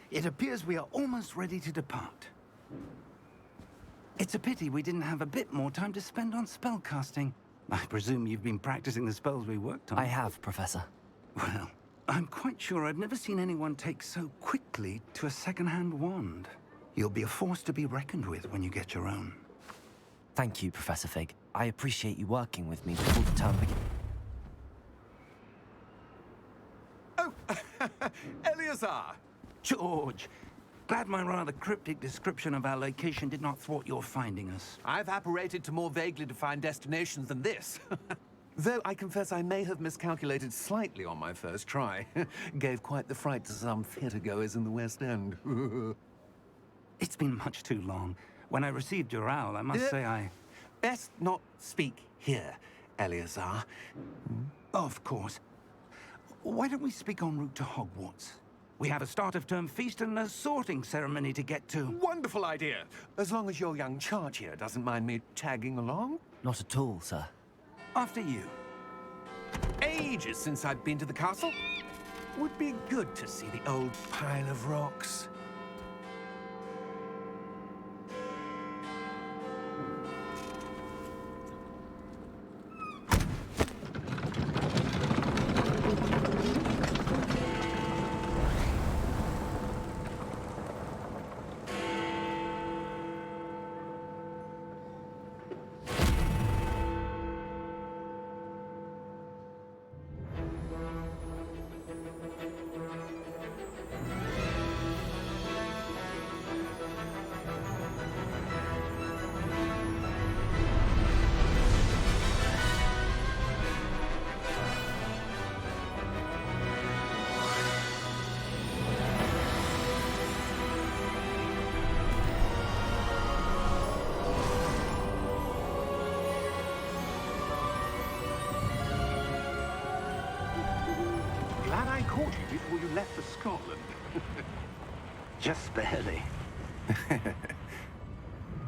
It appears we are almost ready to depart. It's a pity we didn't have a bit more time to spend on spellcasting. I presume you've been practicing the spells we worked on. I have, Professor. Well, I'm quite sure I've never seen anyone take so quickly to a second-hand wand. You'll be a force to be reckoned with when you get your own. Thank you, Professor Fig. I appreciate you working with me before the term begins. Oh, Eleazar! George! Glad my rather cryptic description of our location did not thwart your finding us. I've apparated to more vaguely defined destinations than this. Though I confess I may have miscalculated slightly on my first try. Gave quite the fright to some theatre-goers in the West End. It's been much too long. When I received your owl, I must say I... Best not speak here, Eleazar. Of course. Why don't we speak en route to Hogwarts? We have a start-of-term feast and a sorting ceremony to get to. Wonderful idea! As long as your young charge here doesn't mind me tagging along. Not at all, sir. After you. Ages since I've been to the castle. Would be good to see the old pile of rocks. Glad I caught you before you left for Scotland. Just barely.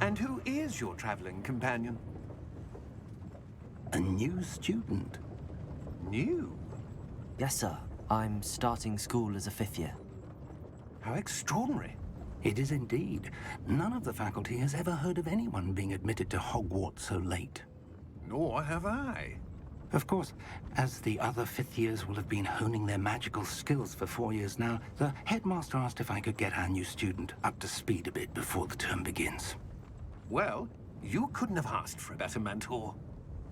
And who is your traveling companion? A new student. New? Yes, sir. I'm starting school as a 5th year. How extraordinary. It is indeed. None of the faculty has ever heard of anyone being admitted to Hogwarts so late. Nor have I. Of course, as the other 5th years will have been honing their magical skills for 4 years now, the headmaster asked if I could get our new student up to speed a bit before the term begins. Well, you couldn't have asked for a better mentor.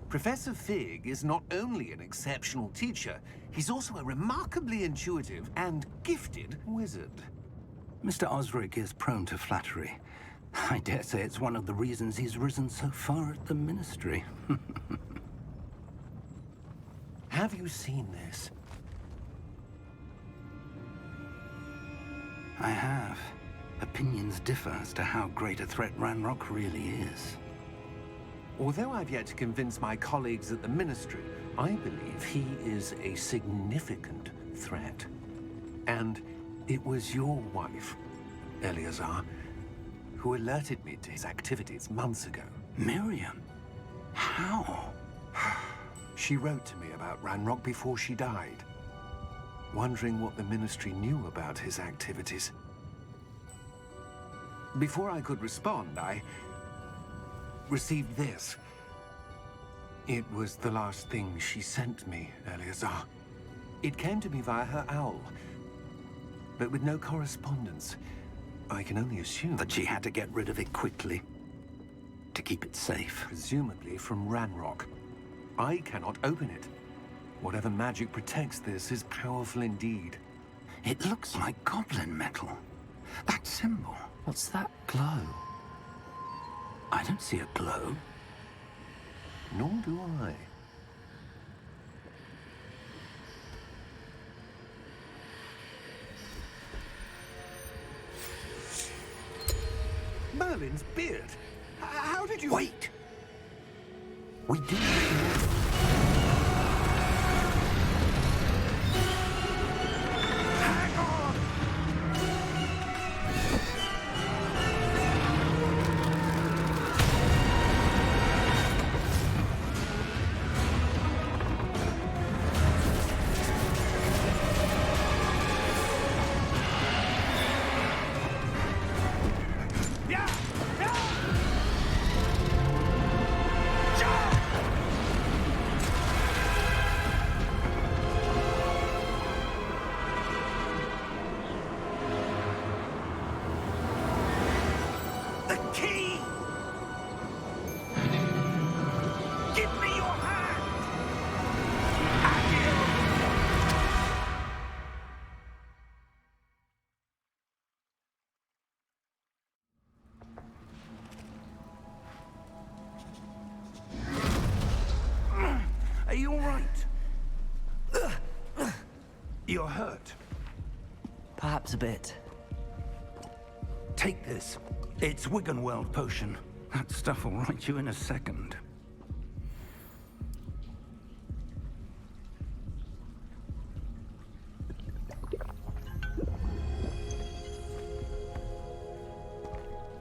Professor Fig is not only an exceptional teacher, he's also a remarkably intuitive and gifted wizard. Mr. Osric is prone to flattery. I dare say it's one of the reasons he's risen so far at the Ministry. Have you seen this? I have. Opinions differ as to how great a threat Ranrock really is. Although I've yet to convince my colleagues at the Ministry, I believe he is a significant threat. And it was your wife, Eleazar, who alerted me to his activities months ago. Miriam? How? She wrote to me about Ranrock before she died, wondering what the Ministry knew about his activities. Before I could respond, I received this. It was the last thing she sent me, Eleazar. It came to me via her owl, but with no correspondence. I can only assume That she had to get rid of it quickly, to keep it safe. presumably from Ranrock. I cannot open it. Whatever magic protects this is powerful indeed. It looks like goblin metal. That symbol. What's that glow? I don't see a glow. Nor do I. Merlin's beard. How did you... Wait! We do. Hang on! You're hurt. Perhaps a bit. Take this. It's Wiggenweld potion. That stuff will right you in a second.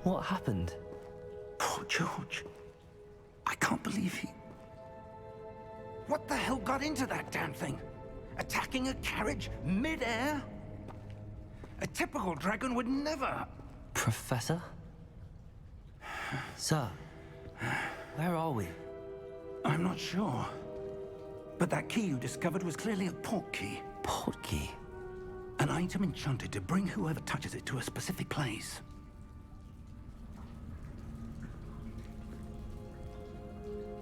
What happened? Poor George. I can't believe he... What the hell got into that damn thing? Attacking a carriage mid-air? A typical dragon would never... Professor? Sir, where are we? I'm not sure. But that key you discovered was clearly a port key. Port key? An item enchanted to bring whoever touches it to a specific place.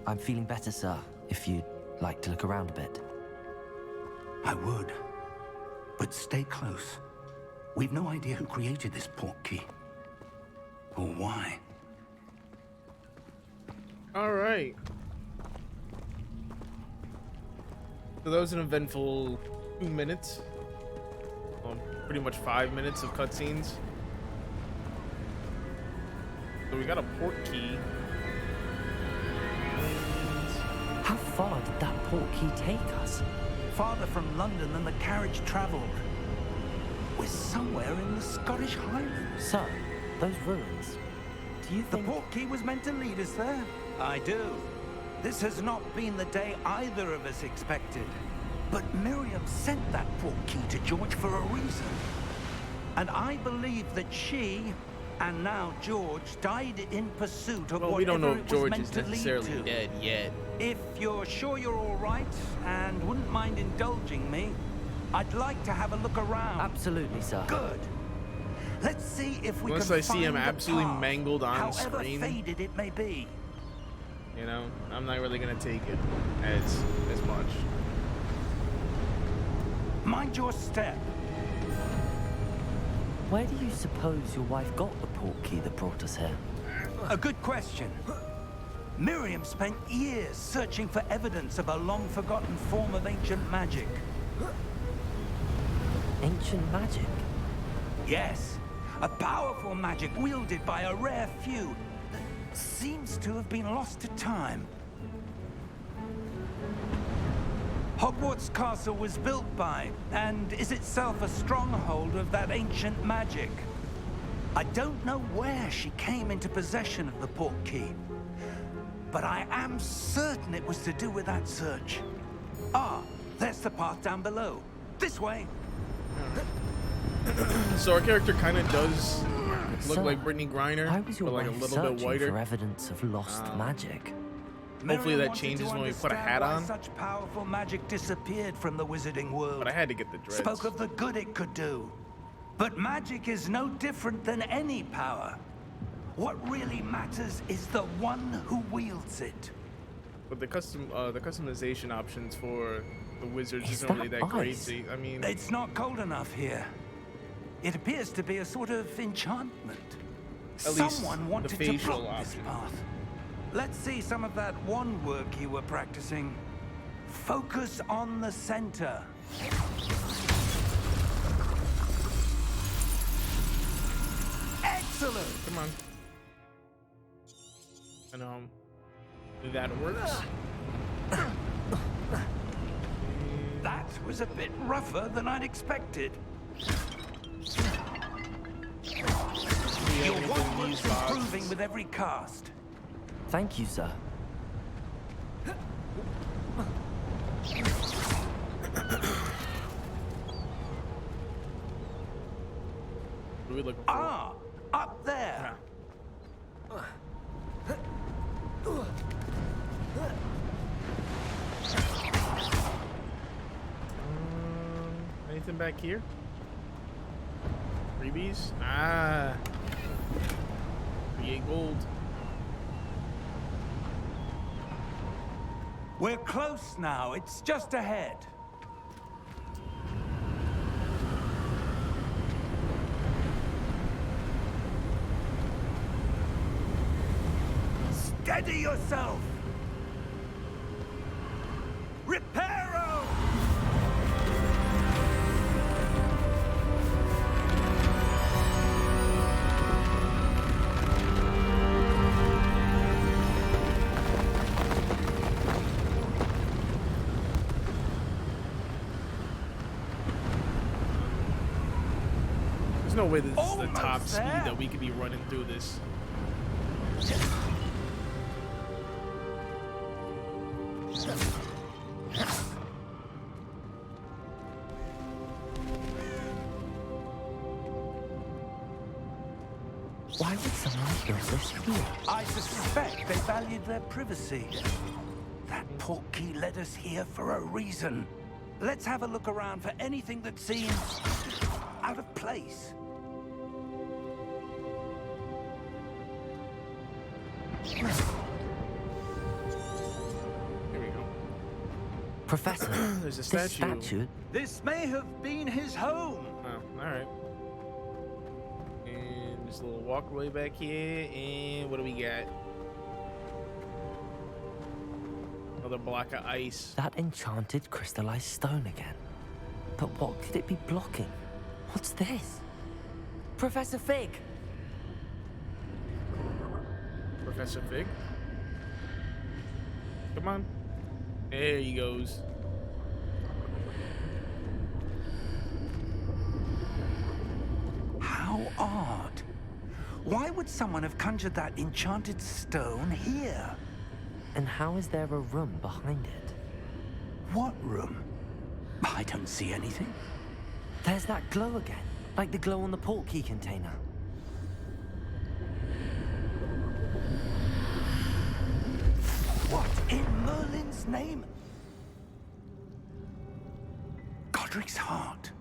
I'm feeling better, sir, if you'd like to look around a bit. I would. But stay close. We've no idea who created this port key. Or why. All right. So that was an eventful 2 minutes. Well, pretty much 5 minutes of cutscenes. So we got a port key. How far did that port key take us? Farther from London than the carriage traveled. We're somewhere in the Scottish Highlands. Sir, those ruins. Do you The think... port key was meant to lead us there? I do. This has not been the day either of us expected. But Miriam sent that port key to George for a reason. And I believe that she, and now George, died in pursuit of Well, whatever we don't know it if was George meant is to lead necessarily to. dead yet. If you're sure you're all right and wouldn't mind indulging me, I'd like to have a look around. Absolutely, sir. Good. Let's see if we Unless can I see him find the absolutely path, mangled on however screen. faded it may be. You know, I'm not really gonna take it as much. Mind your step. Where do you suppose your wife got the port key that brought us here? A good question. Miriam spent years searching for evidence of a long-forgotten form of ancient magic. Ancient magic? Yes, a powerful magic wielded by a rare few that seems to have been lost to time. Hogwarts Castle was built by, and is itself a stronghold of that ancient magic. I don't know where she came into possession of the port key, but I am certain it was to do with that search. Ah, there's the path down below. This way. So our character kind of does look Sir, like Brittany Griner, why was your but like a wife little bit searching whiter. for evidence of lost magic? Hopefully Miriam that wanted changes to when we put a understand hat why on. Such powerful magic disappeared from the wizarding world. But I had to get the dreads. Spoke of the good it could do. But magic is no different than any power. What really matters is the one who wields it. But the customization options for the wizards Is isn't really that that great. ice? So, I mean, It's not cold enough here. It appears to be a sort of enchantment. At least Someone the wanted to facial block this option. path. Let's see some of that wand work you were practicing. Focus on the center. Excellent! come on. And that works. That was a bit rougher than I'd expected. Your wand work's improving with every cast. Thank you, sir. What are we looking for? Ah, up there. Anything back here? Freebies? Ah. Create gold. We're close now. It's just ahead. Steady yourself. Reparo! There's no way this is the Almost top speed there. that we could be running through this. Why would someone build this here? I suspect they valued their privacy. That portkey led us here for a reason. Let's have a look around for anything that seems out of place. Here we go. Professor, There's a this statue. statue. This may have been his home. Oh, all right. And there's a little walkway back here. And what do we got? Another block of ice. That enchanted crystallized stone again. But what could it be blocking? What's this? Professor Fig! Professor Fig. Come on. There he goes. How odd. Why would someone have conjured that enchanted stone here? And how is there a room behind it? What room? I don't see anything. There's that glow again, like the glow on the portkey container. What in Merlin's name? Godric's heart.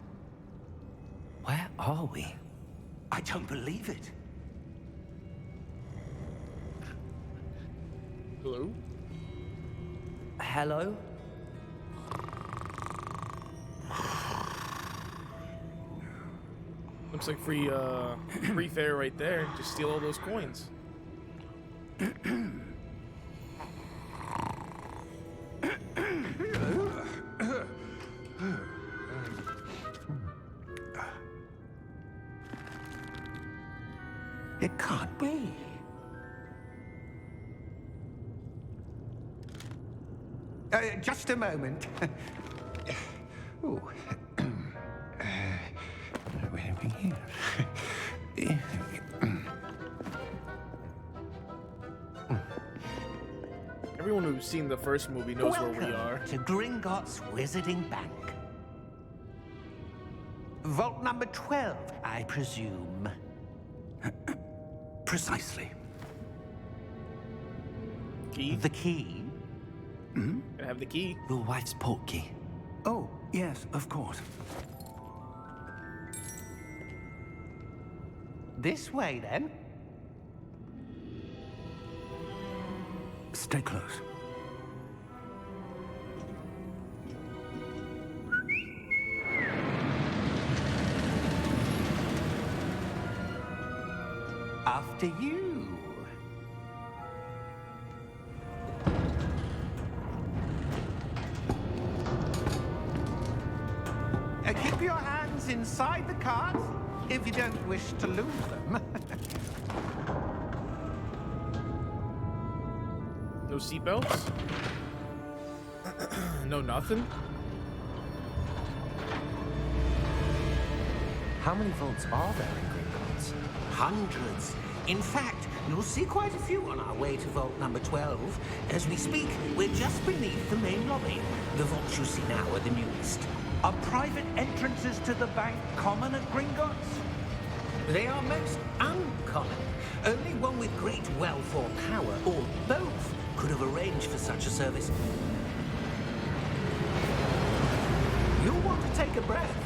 Where are we? I don't believe it. Hello? Hello? Looks like free free fare right there. Just steal all those coins. It can't be. Just a moment. Oh. Where are we here? Everyone who's seen the first movie knows where we are. To Gringotts Wizarding Bank. Vault number 12, I presume. Precisely. Key? The key? I have the key. Your wife's portkey. Oh, yes, of course. This way, then. Stay close. After you. Keep your hands inside the cart if you don't wish to lose them. No seatbelts? No nothing? How many vaults are there in Gringotts? Hundreds. In fact, you'll see quite a few on our way to vault number 12. As we speak, we're just beneath the main lobby. The vaults you see now are the newest. Are private entrances to the bank common at Gringotts? They are most uncommon. Only one with great wealth or power, or both, could have arranged for such a service. You'll want to take a breath.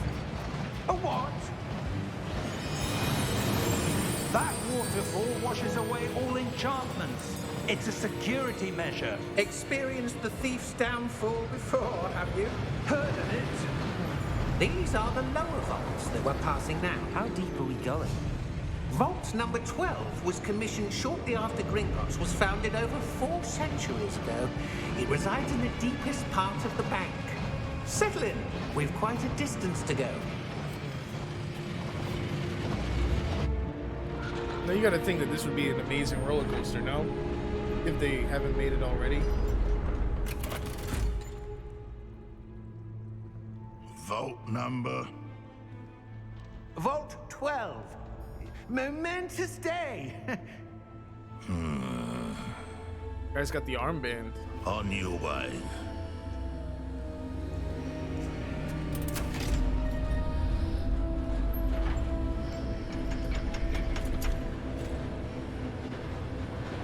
A what? That waterfall washes away all enchantments. It's a security measure. Experienced the thief's downfall before, have you? Heard of it? These are the lower vaults that we're passing now. How deep are we going? Vault number 12 was commissioned shortly after Gringotts was founded over 4 centuries ago. It resides in the deepest part of the bank. Settle in. We've quite a distance to go. Now you gotta think that this would be an amazing roller coaster, no? If they haven't made it already. Vault number. Vault 12. Momentous day. Guy's got the armband. On your way.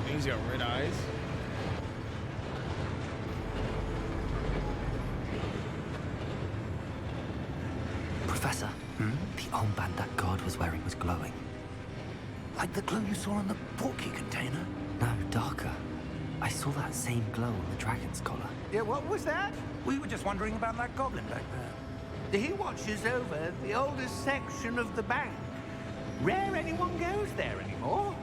He's got red eyes. Professor, the armband that guard was wearing was glowing. Like the glow you saw on the portkey container? No, darker. I saw that same glow on the dragon's collar. Yeah, what was that? We were just wondering about that goblin back there. He watches over the oldest section of the bank. Rare anyone goes there anymore.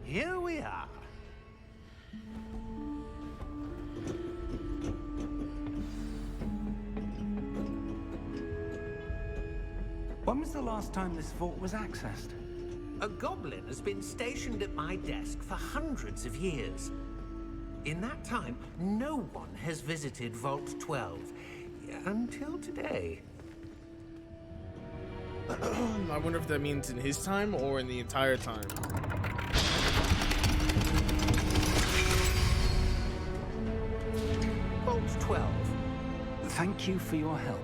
Here we are. When was the last time this vault was accessed? A goblin has been stationed at my desk for hundreds of years. In that time, no one has visited Vault 12 until today. I wonder if that means in his time or in the entire time. Vault 12. Thank you for your help.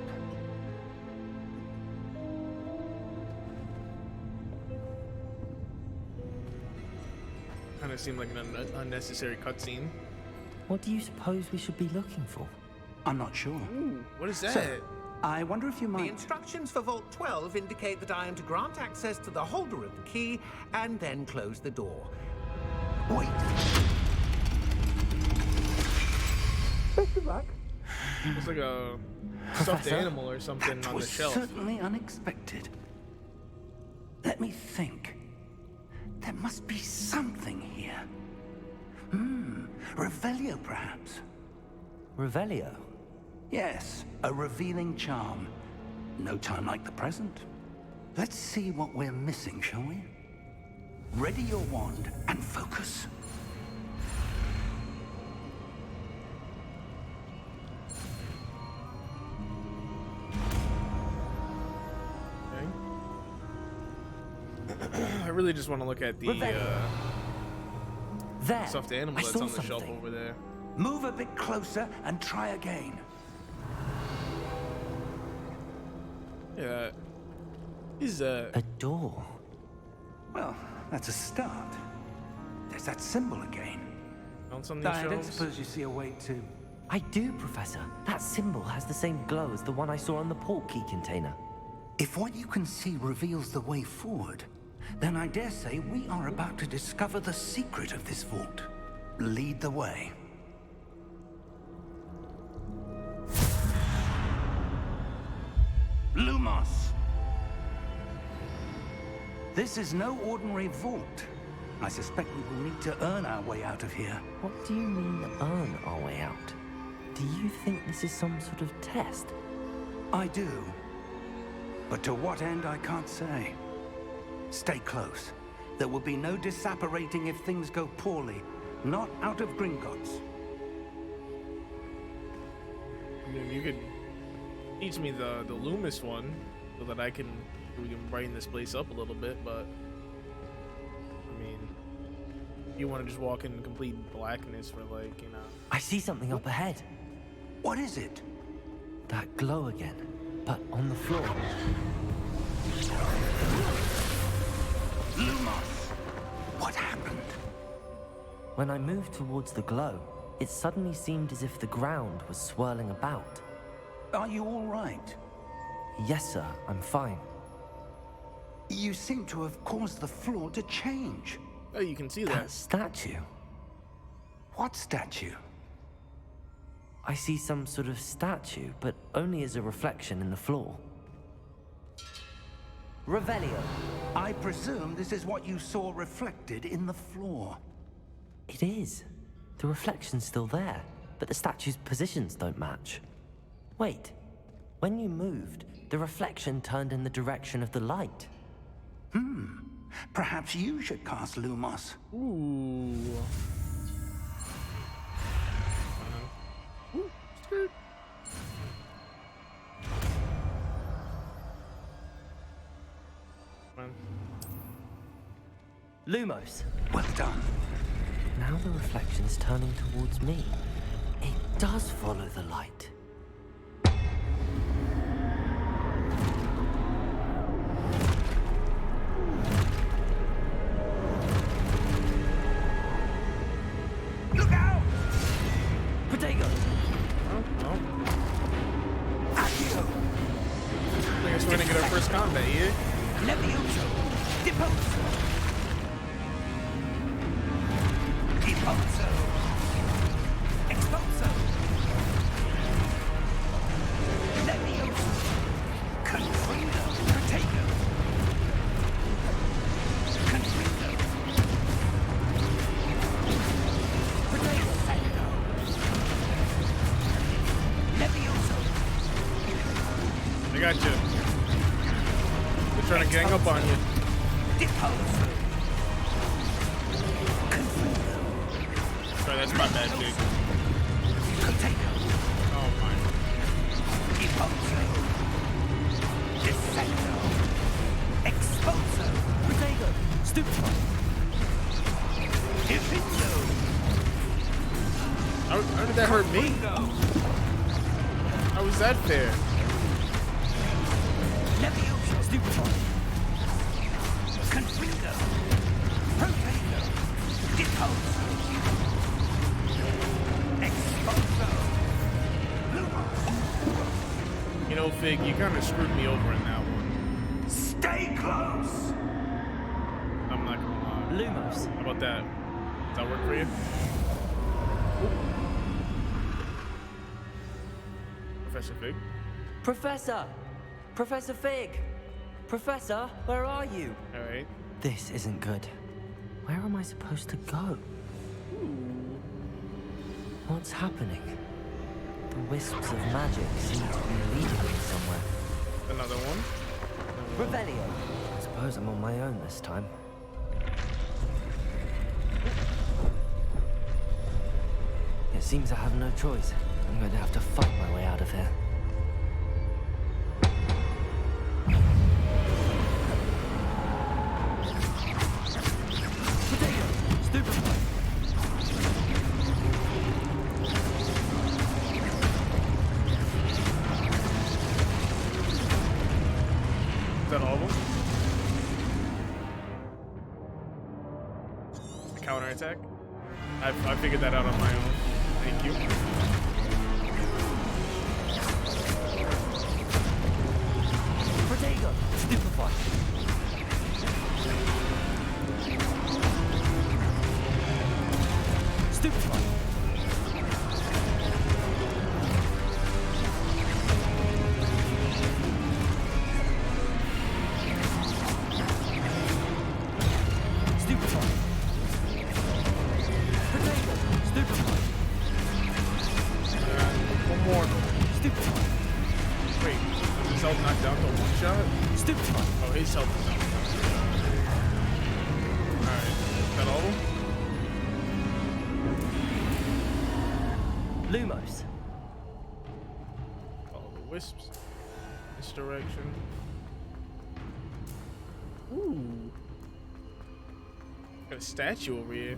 Kind of seemed like an unnecessary cutscene. What do you suppose we should be looking for? I'm not sure. Ooh, what is that? So, I wonder if you The might... instructions for Vault 12 indicate that I am to grant access to the holder of the key and then close the door. Wait. Best of luck. It's like a stuffed Professor? animal or something That on the was shelf. certainly unexpected. Let me think. There must be something here. Revelio, perhaps? Revelio? Yes, a revealing charm. No time like the present. Let's see what we're missing, shall we? Ready your wand and focus. Okay. I really just want to look at the There! stuffed animal I that's saw on the shelf something. over there. Move a bit closer and try again. Yeah. Is A door. Well, that's a start. There's that symbol again. bounce on these I don't shelves? suppose you see a way to... I do, Professor. That symbol has the same glow as the one I saw on the portkey container. If what you can see reveals the way forward, then I dare say we are about to discover the secret of this vault. Lead the way. Lumos! This is no ordinary vault. I suspect we will need to earn our way out of here. What do you mean, earn our way out? Do you think this is some sort of test? I do. But to what end, I can't say. Stay close. There will be no disapparating if things go poorly. Not out of Gringotts. I mean, you could teach me the Loomis one so that we can brighten this place up a little bit, but I mean, you want to just walk in complete blackness for like, you know. I see something up ahead. What is it? That glow again, but on the floor. Lumos! What happened? When I moved towards the glow, it suddenly seemed as if the ground was swirling about. Are you all right? Yes, sir, I'm fine. You seem to have caused the floor to change. Oh, you can see That that. statue. What statue? I see some sort of statue, but only as a reflection in the floor. Revelio. I presume this is what you saw reflected in the floor. It is. The reflection's still there, but the statue's positions don't match. Wait. When you moved, the reflection turned in the direction of the light. Perhaps you should cast Lumos. Ooh. Ooh, skirt. Come on. Lumos. Well done. Now the reflection's turning towards me. It does follow the light. Look out! Potato! Oh. Accio! I guess we're gonna get our first combat here. Levioso! Deposo! Deposo! Expulso! Levioso! Confrido! Potato! Confrido! Potato! Secto! Levioso! I got you. They're trying to gang up on you. Deposo! Confrido! Sorry, that's my bad, Jake. Potato! Oh my. Deposo! Dissecto! Expulso! Potato! Stupefy! Diffindo! How did that hurt me? How was that fair? Levioso! Stupefy! Confrido! Potato! Deposo! Expulso! Lumos! You know, Fig, you kind of screwed me over in that one. Stay close! I'm not gonna lie. Lumos. How about that? Does that work for you? Professor Fig? Professor! Professor Fig! Professor, where are you? Alright. This isn't good. Where am I supposed to go? What's happening? The wisps of magic seem to be leading me somewhere. Another one. Revelio. I suppose I'm on my own this time. It seems I have no choice. I'm going to have to fight my way out of here. Potato! Stupefy! Is that all of them? A counterattack? I figured that out on my own. Thank you. Potato! Stupefy! Stupefy! Stupefy! Potato! Stupefy! One more. Stupefy! Wait, is his health knocked down to one shot? Stupefy! Oh, his health is knocked down to one shot. Alright, is that all of them? Lumos. Follow the wisps. This direction. Ooh. Got a statue over here.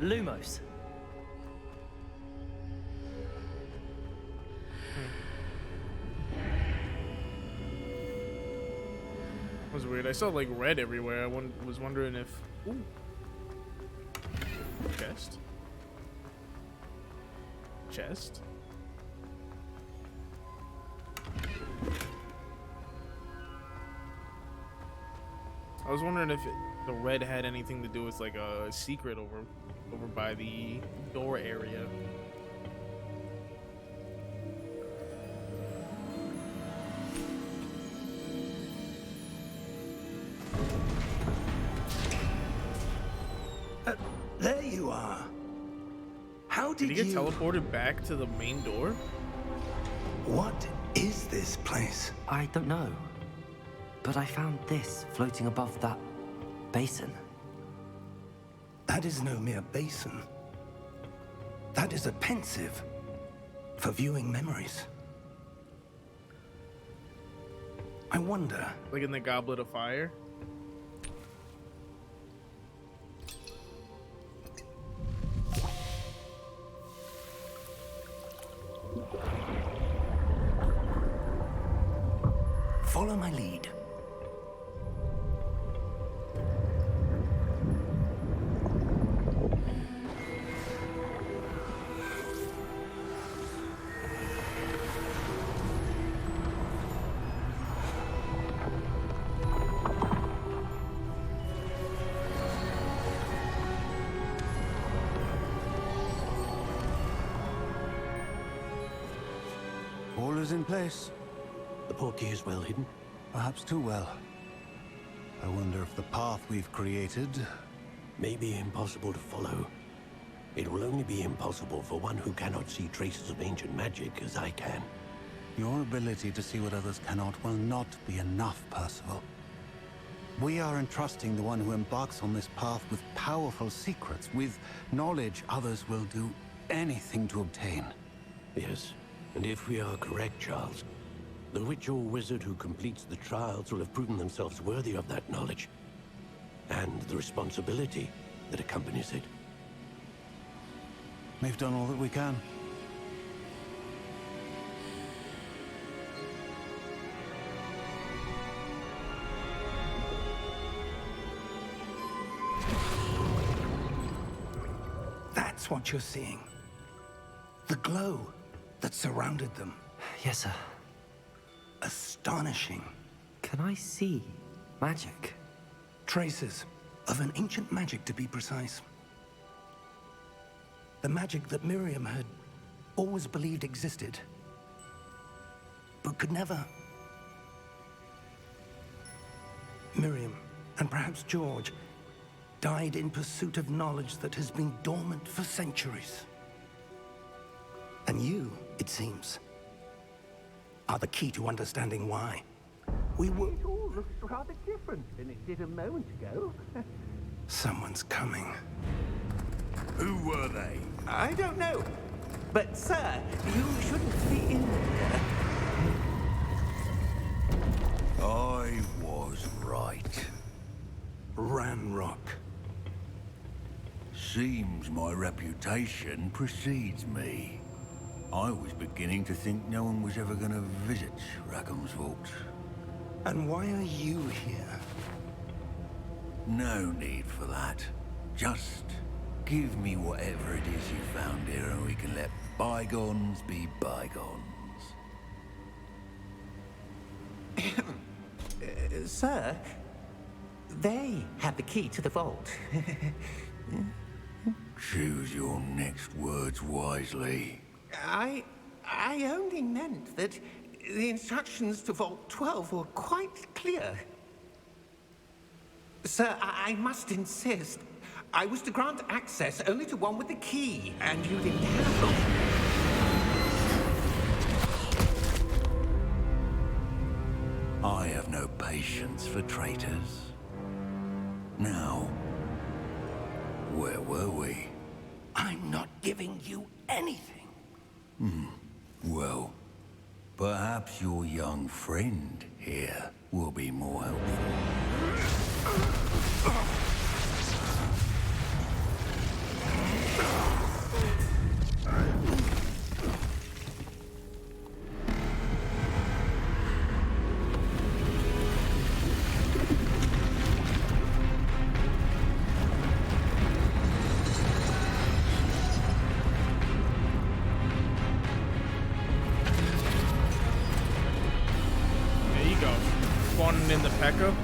Lumos. That was weird. I saw like red everywhere. I was wondering if. Ooh. Chest. Chest. I was wondering if the red had anything to do with like a secret over by the door area. Did he get teleported back to the main door? What is this place? I don't know. But I found this floating above that basin. That is no mere basin. That is a pensive for viewing memories. I wonder. Like in the Goblet of Fire? Follow my lead. All is in place. The portkey is well hidden. Perhaps too well. I wonder if the path we've created... May be impossible to follow. It will only be impossible for one who cannot see traces of ancient magic as I can. Your ability to see what others cannot will not be enough, Percival. We are entrusting the one who embarks on this path with powerful secrets, with knowledge others will do anything to obtain. Yes, and if we are correct, Charles, the witch or wizard who completes the trials will have proven themselves worthy of that knowledge, and the responsibility that accompanies it. We've done all that we can. That's what you're seeing. The glow that surrounded them. Yes, sir. Astonishing. Can I see magic? Traces of an ancient magic, to be precise. The magic that Miriam had always believed existed, but could never. Miriam, and perhaps George, died in pursuit of knowledge that has been dormant for centuries. And you, it seems, are the key to understanding why. We were... It all looks rather different than it did a moment ago. Someone's coming. Who were they? I don't know. But, sir, you shouldn't be in here. I was right. Ranrock. Seems my reputation precedes me. I was beginning to think no one was ever going to visit Rackham's vault. And why are you here? No need for that. Just give me whatever it is you found here and we can let bygones be bygones. Sir, they have the key to the vault. Choose your next words wisely. I only meant that the instructions to Vault 12 were quite clear. Sir, I must insist. I was to grant access only to one with the key, and you didn't have it. I have no patience for traitors. Now, where were we? I'm not giving you anything. Well, perhaps your young friend here will be more helpful. There you go. Spawning in the P.E.K.K.A.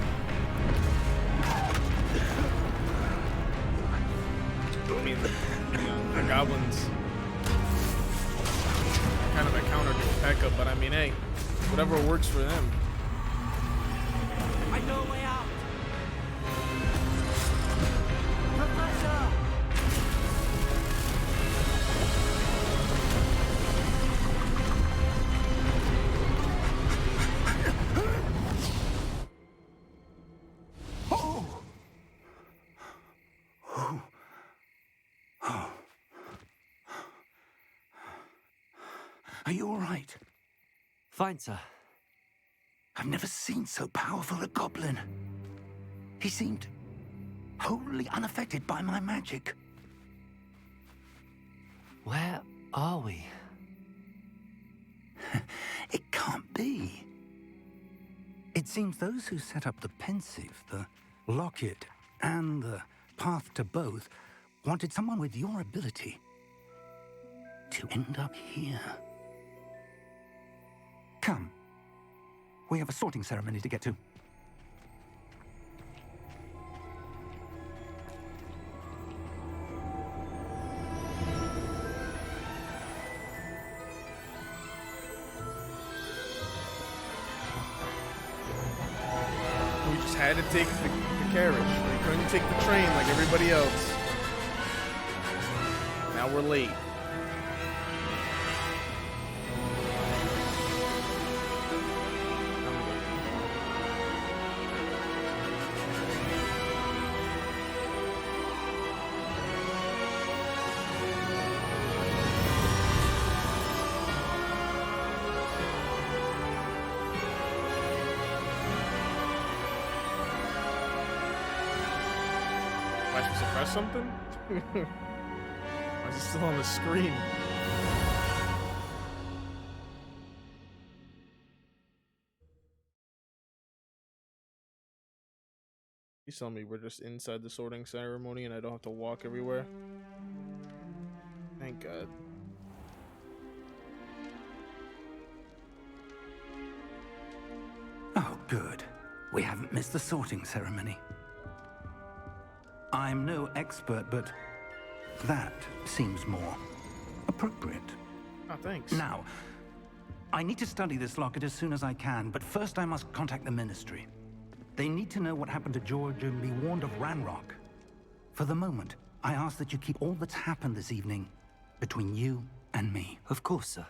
I mean, the goblins kind of a counter to P.E.K.K.A, but I mean, hey, whatever works for them. I know a way out. Professor! Are you all right? Fine, sir. I've never seen so powerful a goblin. He seemed wholly unaffected by my magic. Where are we? It can't be. It seems those who set up the pensive, the locket, and the path to both wanted someone with your ability to end up here. Come. We have a sorting ceremony to get to. We just had to take the carriage. We couldn't take the train like everybody else. Now we're late. Am I supposed to press something? Why is it still on the screen? You tell me we're just inside the sorting ceremony and I don't have to walk everywhere? Thank God. Oh, good. We haven't missed the sorting ceremony. I'm no expert, but that seems more appropriate. Oh, thanks. Now, I need to study this locket as soon as I can, but first I must contact the Ministry. They need to know what happened to George and be warned of Ranrock. For the moment, I ask that you keep all that's happened this evening between you and me. Of course, sir.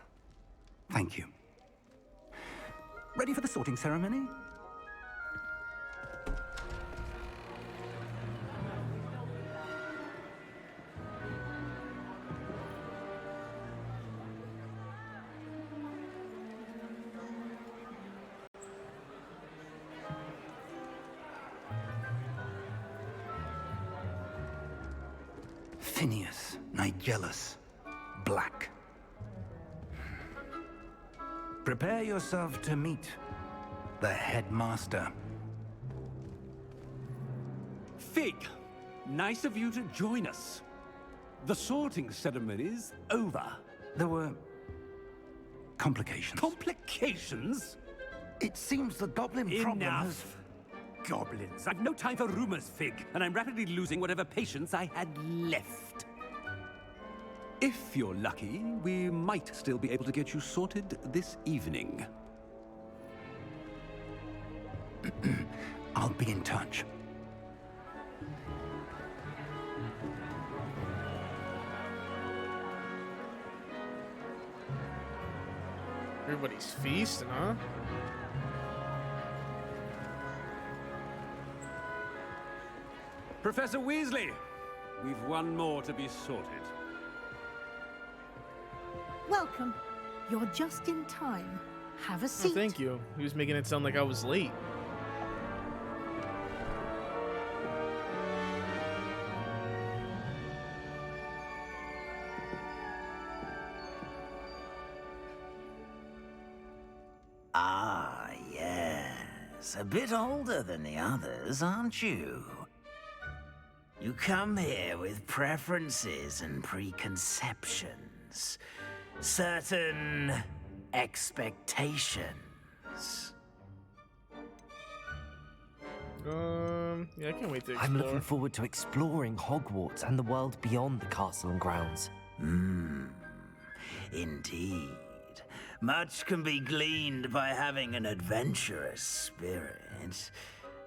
Thank you. Ready for the sorting ceremony? Phineas, Nigellus, Black. Prepare yourself to meet the headmaster. Fig, nice of you to join us. The sorting ceremony's over. There were complications. Complications? It seems the goblin problem has... Enough. Goblins. I've no time for rumors, Fig, and I'm rapidly losing whatever patience I had left. If you're lucky, we might still be able to get you sorted this evening. I'll be in touch. Everybody's feasting, huh? Professor Weasley, we've one more to be sorted. Welcome. You're just in time. Have a Oh, seat. thank you. He was making it sound like I was late. Ah, yes. A bit older than the others, aren't you? You come here with preferences and preconceptions. Certain expectations. Yeah, I can't wait to explore. I'm looking forward to exploring Hogwarts and the world beyond the castle and grounds. Indeed. Much can be gleaned by having an adventurous spirit,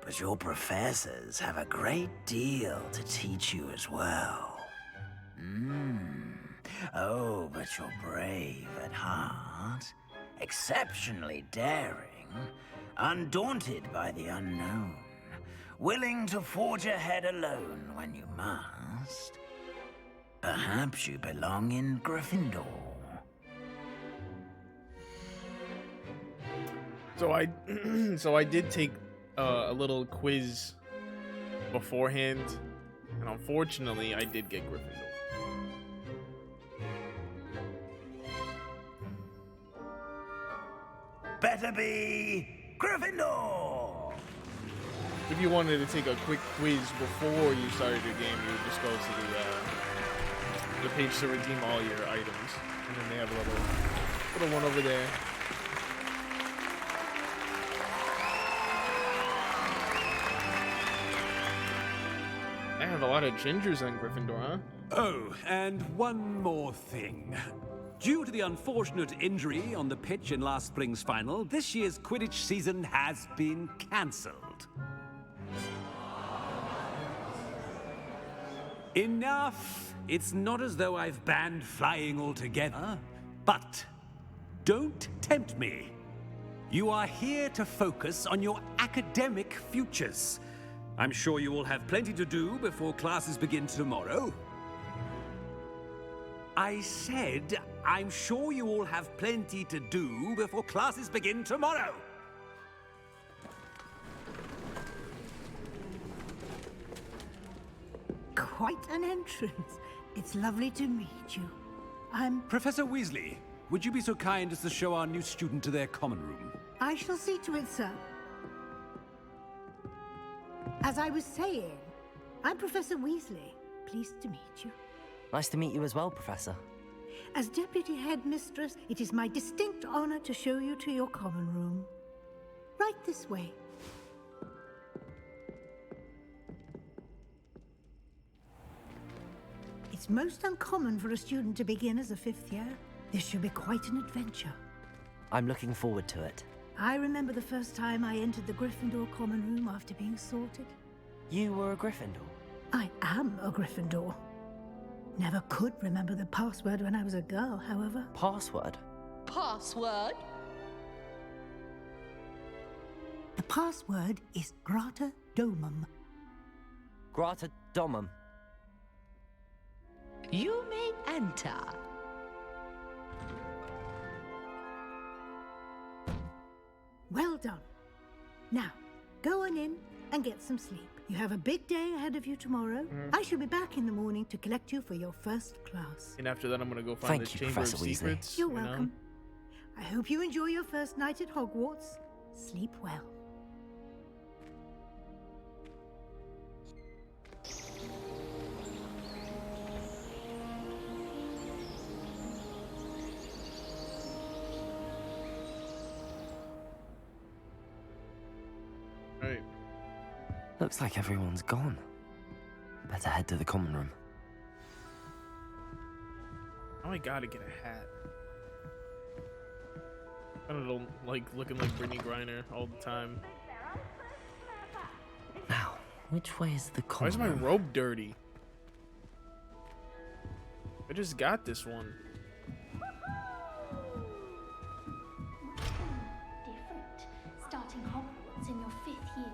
but your professors have a great deal to teach you as well. Oh, but you're brave at heart, exceptionally daring, undaunted by the unknown, willing to forge ahead alone when you must. Perhaps you belong in Gryffindor. So I so I did take a little quiz beforehand, and unfortunately I did get Gryffindor. Better be Gryffindor! If you wanted to take a quick quiz before you started your game, you would just go to the page to redeem all your items, and then they have a little one over there. I have a lot of gingers on Gryffindor, huh? Oh, and one more thing. Due to the unfortunate injury on the pitch in last spring's final, this year's Quidditch season has been cancelled. Enough! It's not as though I've banned flying altogether, but don't tempt me. You are here to focus on your academic futures. I'm sure you will have plenty to do before classes begin tomorrow. I said, I'm sure you all have plenty to do before classes begin tomorrow. Quite an entrance. It's lovely to meet you. I'm... Professor Weasley, would you be so kind as to show our new student to their common room? I shall see to it, sir. As I was saying, I'm Professor Weasley. Pleased to meet you. Nice to meet you as well, Professor. As Deputy Headmistress, it is my distinct honor to show you to your common room. Right this way. It's most uncommon for a student to begin as a fifth year. This should be quite an adventure. I'm looking forward to it. I remember the first time I entered the Gryffindor common room after being sorted. You were a Gryffindor? I am a Gryffindor. Never could remember the password when I was a girl, however. Password? Password? The password is Grata Domum. Grata Domum. You may enter. Well done. Now, go on in and get some sleep. You have a big day ahead of you tomorrow. I shall be back in the morning to collect you for your first class. And after that, I'm gonna go find the Chamber of Secrets. You're welcome. I hope you enjoy your first night at Hogwarts. Sleep well. Right. Looks like everyone's gone. Better head to the common room. Oh, I gotta get a hat. I don't like looking like Brittany Griner all the time. Now, which way is the Why common is my room? robe dirty? I just got this one. Different. Starting Hogwarts in your 5th year.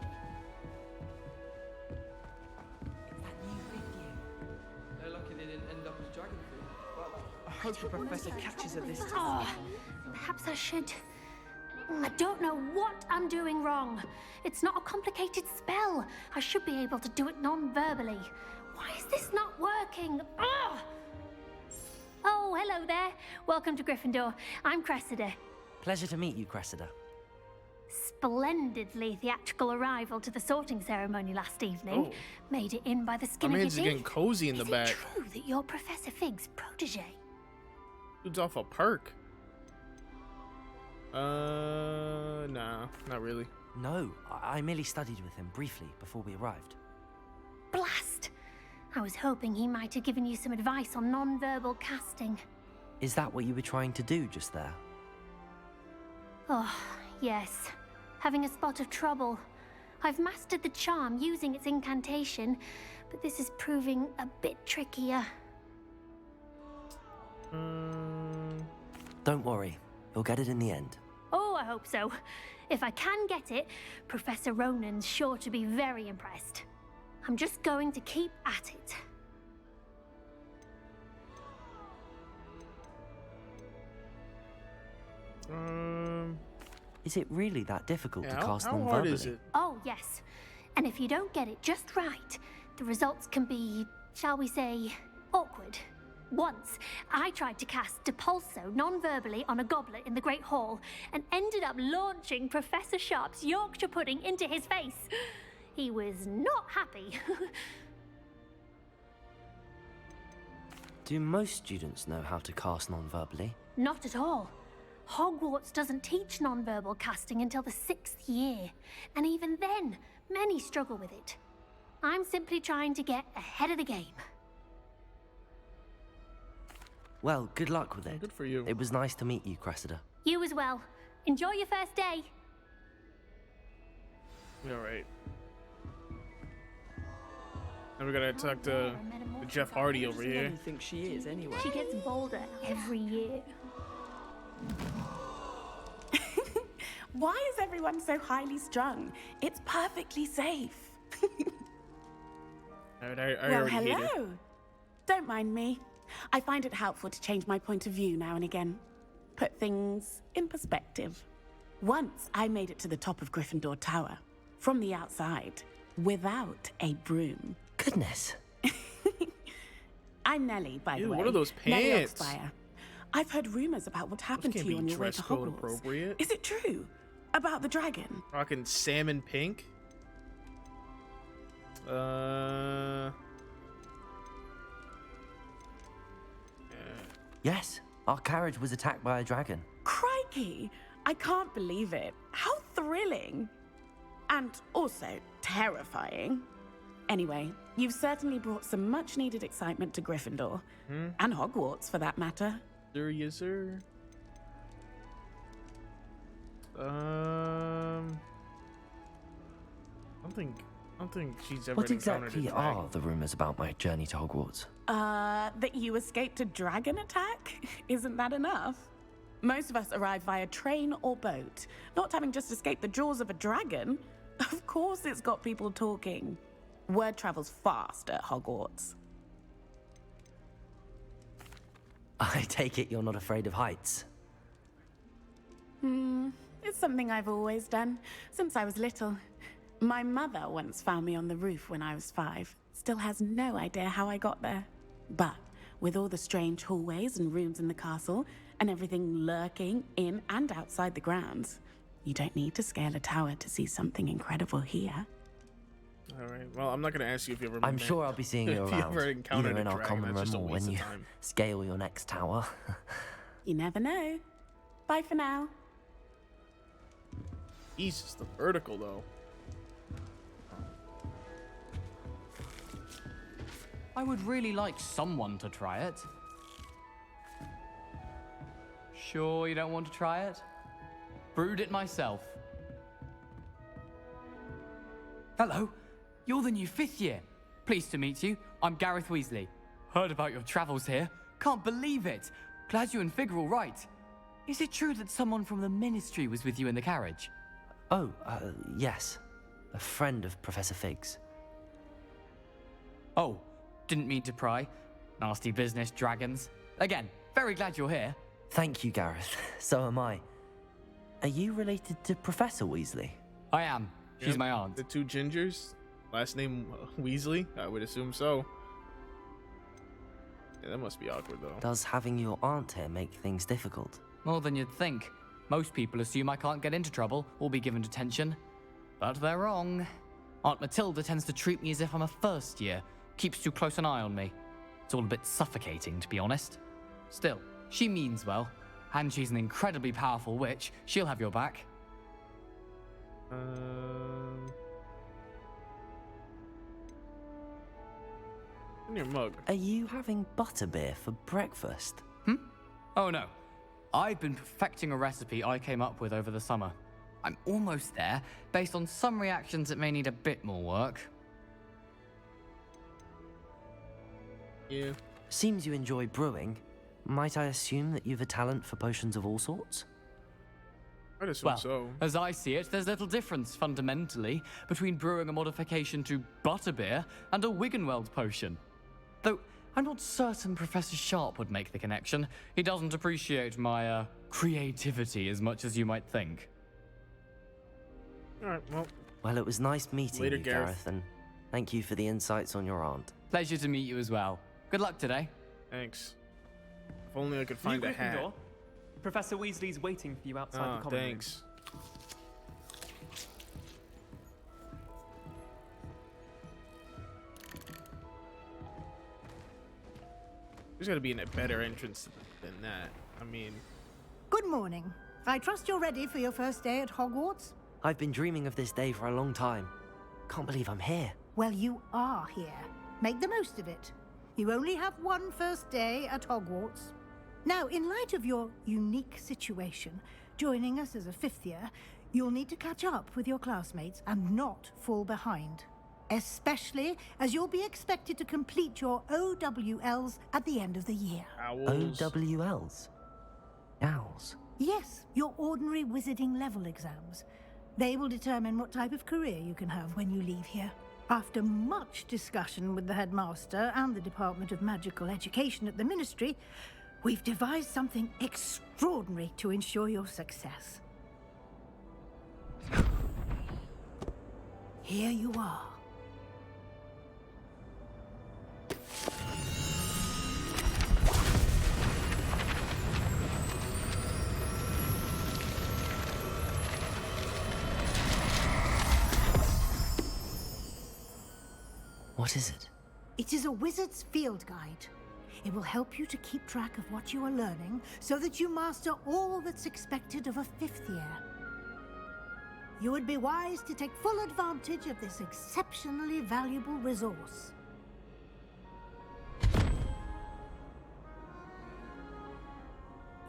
They're lucky they didn't end up as dragon fruit. Well, I hope the professor catches her this time. Oh, perhaps I should. I don't know what I'm doing wrong. It's not a complicated spell. I should be able to do it non-verbally. Why is this not working? Ugh! Oh, hello there. Welcome to Gryffindor. I'm Cressida. Pleasure to meet you, Cressida. Splendidly theatrical arrival to the sorting ceremony last evening. Oh. Made it in by the skin My of your man's teeth. getting cozy in the Is back. it true that you're Professor Fig's protege? Dude's off a perk. Nah, not really. No, I merely studied with him briefly before we arrived. Blast! I was hoping he might have given you some advice on non-verbal casting. Is that what you were trying to do just there? Oh, yes. Having a spot of trouble. I've mastered the charm using its incantation, but this is proving a bit trickier. Don't worry, you'll get it in the end. Oh, I hope so. If I can get it, Professor Ronan's sure to be very impressed. I'm just going to keep at it. Is it really that difficult to cast how non-verbally? hard is it? Oh, yes. And if you don't get it just right, the results can be, shall we say, awkward. Once, I tried to cast Depulso non-verbally on a goblet in the Great Hall and ended up launching Professor Sharp's Yorkshire pudding into his face. He was not happy. Do most students know how to cast non-verbally? Not at all. Hogwarts doesn't teach non-verbal casting until the 6th year, and even then, many struggle with it. I'm simply trying to get ahead of the game. Well, good luck with it. Good for you. It was nice to meet you, Cressida. You as well. Enjoy your first day. Alright. Now we gotta talk to Jeff Hardy over here. I think she is anyway. She gets bolder every year. Why is everyone so highly strung? It's perfectly safe. Alright, I Well, already hate her. hello. Don't mind me. I find it helpful to change my point of view now and again. Put things in perspective. Once I made it to the top of Gryffindor Tower, from the outside, without a broom. Goodness. I'm Nellie, by the Ew, way. what are those Nellie pants? Oxfire. I've heard rumors about what happened to can't you be on your way dress to code Hogwarts. appropriate. Is it true? About the dragon? Rocking salmon pink. Yes, our carriage was attacked by a dragon. Crikey! I can't believe it. How thrilling! And also terrifying. Anyway, you've certainly brought some much-needed excitement to Gryffindor. And Hogwarts, for that matter. Sir, yes, sir. I don't think she's ever What encountered exactly a dragon. are the rumors about my journey to Hogwarts? That you escaped a dragon attack? Isn't that enough? Most of us arrive via train or boat, not having just escaped the jaws of a dragon. Of course it's got people talking. Word travels fast at Hogwarts. I take it you're not afraid of heights. It's something I've always done, since I was little. My mother once found me on the roof when I was 5. Still has no idea how I got there. But with all the strange hallways and rooms in the castle, and everything lurking in and outside the grounds, you don't need to scale a tower to see something incredible here. Alright, well, I'm not gonna ask you if you ever I'm sure I'll be seeing you if you around, ever encountered either in a our dragon. common That's just room a or waste when of you time. scale your next tower. You never know. Bye for now. Jesus, the vertical though. I would really like someone to try it. Sure you don't want to try it? Brewed it myself. Hello, you're the new 5th year. Pleased to meet you. I'm Gareth Weasley. Heard about your travels here. Can't believe it. Glad you and Fig are all right. Is it true that someone from the Ministry was with you in the carriage? Oh, yes. A friend of Professor Fig's. Oh, didn't mean to pry. Nasty business, dragons. Again, very glad you're here. Thank you, Gareth. So am I. Are you related to Professor Weasley? I am. She's Yep, my aunt. The 2 gingers. Last name Weasley? I would assume so. Yeah, that must be awkward though. Does having your aunt here make things difficult? More than you'd think. Most people assume I can't get into trouble or be given detention. But they're wrong. Aunt Matilda tends to treat me as if I'm a first year. Keeps too close an eye on me. It's all a bit suffocating, to be honest. Still, she means well. And she's an incredibly powerful witch. She'll have your back. In your mug. Are you having butterbeer for breakfast? Oh no. I've been perfecting a recipe I came up with over the summer. I'm almost there. Based on some reactions, it may need a bit more work. Yeah. Seems you enjoy brewing. Might I assume that you've a talent for potions of all sorts? I'd assume Well, so. as I see it, there's little difference, fundamentally, between brewing a modification to butterbeer and a Wiggenweld potion. Though, I'm not certain Professor Sharp would make the connection. He doesn't appreciate my, creativity as much as you might think. Alright, well. Well, it was nice meeting Later, you, Gareth. Gareth, and thank you for the insights on your aunt. Pleasure to meet you as well. Good luck today. Thanks. If only I could find New a hat. Gryffindor, Professor Weasley's waiting for you outside the common room. Thanks. There's gotta be a better entrance than that. I mean... Good morning. I trust you're ready for your first day at Hogwarts? I've been dreaming of this day for a long time. Can't believe I'm here. Well, you are here. Make the most of it. You only have one first day at Hogwarts. Now, in light of your unique situation, joining us as a fifth year, you'll need to catch up with your classmates and not fall behind. Especially as you'll be expected to complete your OWLs at the end of the year. OWLs? Owls? Yes, your ordinary wizarding level exams. They will determine what type of career you can have when you leave here. After much discussion with the headmaster and the Department of Magical Education at the Ministry, we've devised something extraordinary to ensure your success. Here you are. What is it? It is a wizard's field guide. It will help you to keep track of what you are learning so that you master all that's expected of a fifth year. You would be wise to take full advantage of this exceptionally valuable resource.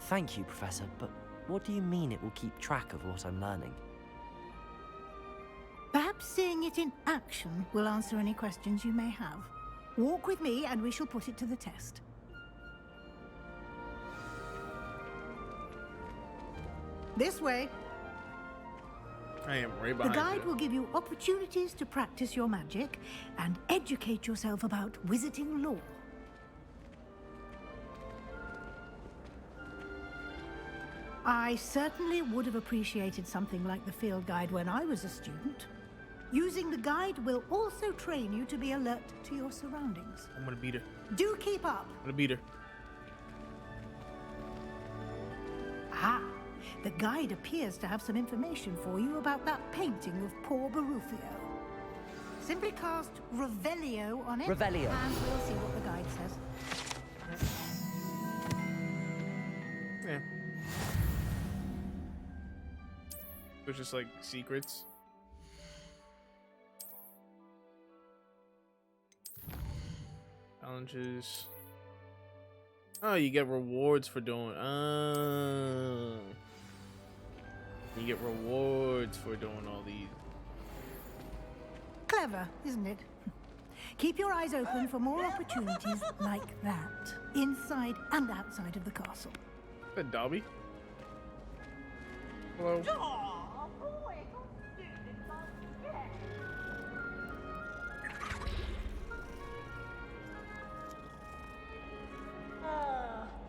Thank you, Professor, but what do you mean it will keep track of what I'm learning? Perhaps seeing it in action will answer any questions you may have. Walk with me and we shall put it to the test. This way. I am right The behind guide you. will give you opportunities to practice your magic and educate yourself about wizarding lore. I certainly would have appreciated something like the field guide when I was a student. Using the guide will also train you to be alert to your surroundings. I'm gonna beat her. Do keep up. I'm gonna beat her. Ah, the guide appears to have some information for you about that painting of poor Barufio. Simply cast Revelio on it, Revelio. and we'll see what the guide says. Yeah. There's just like secrets. Challenges. Oh, you get rewards for doing. You get rewards for doing all these. Clever, isn't it? Keep your eyes open for more opportunities like that, inside and outside of the castle. Is that Dobby? Hello.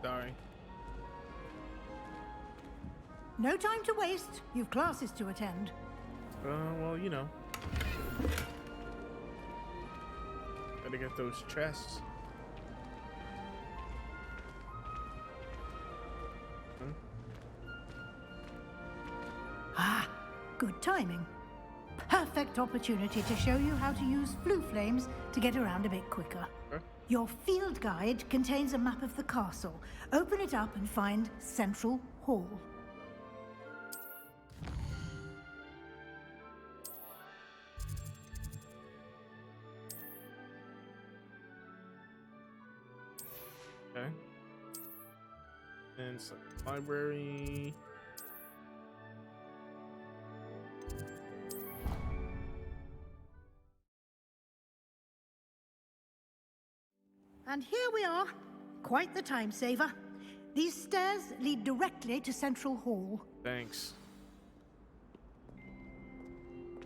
Sorry. No time to waste. You've classes to attend. Well, you know. Gotta get those chests. Ah, good timing. Perfect opportunity to show you how to use flue flames to get around a bit quicker. Okay. Your field guide contains a map of the castle. Open it up and find Central Hall. Okay. And it's like library. And here we are. Quite the time saver. These stairs lead directly to Central Hall. Thanks.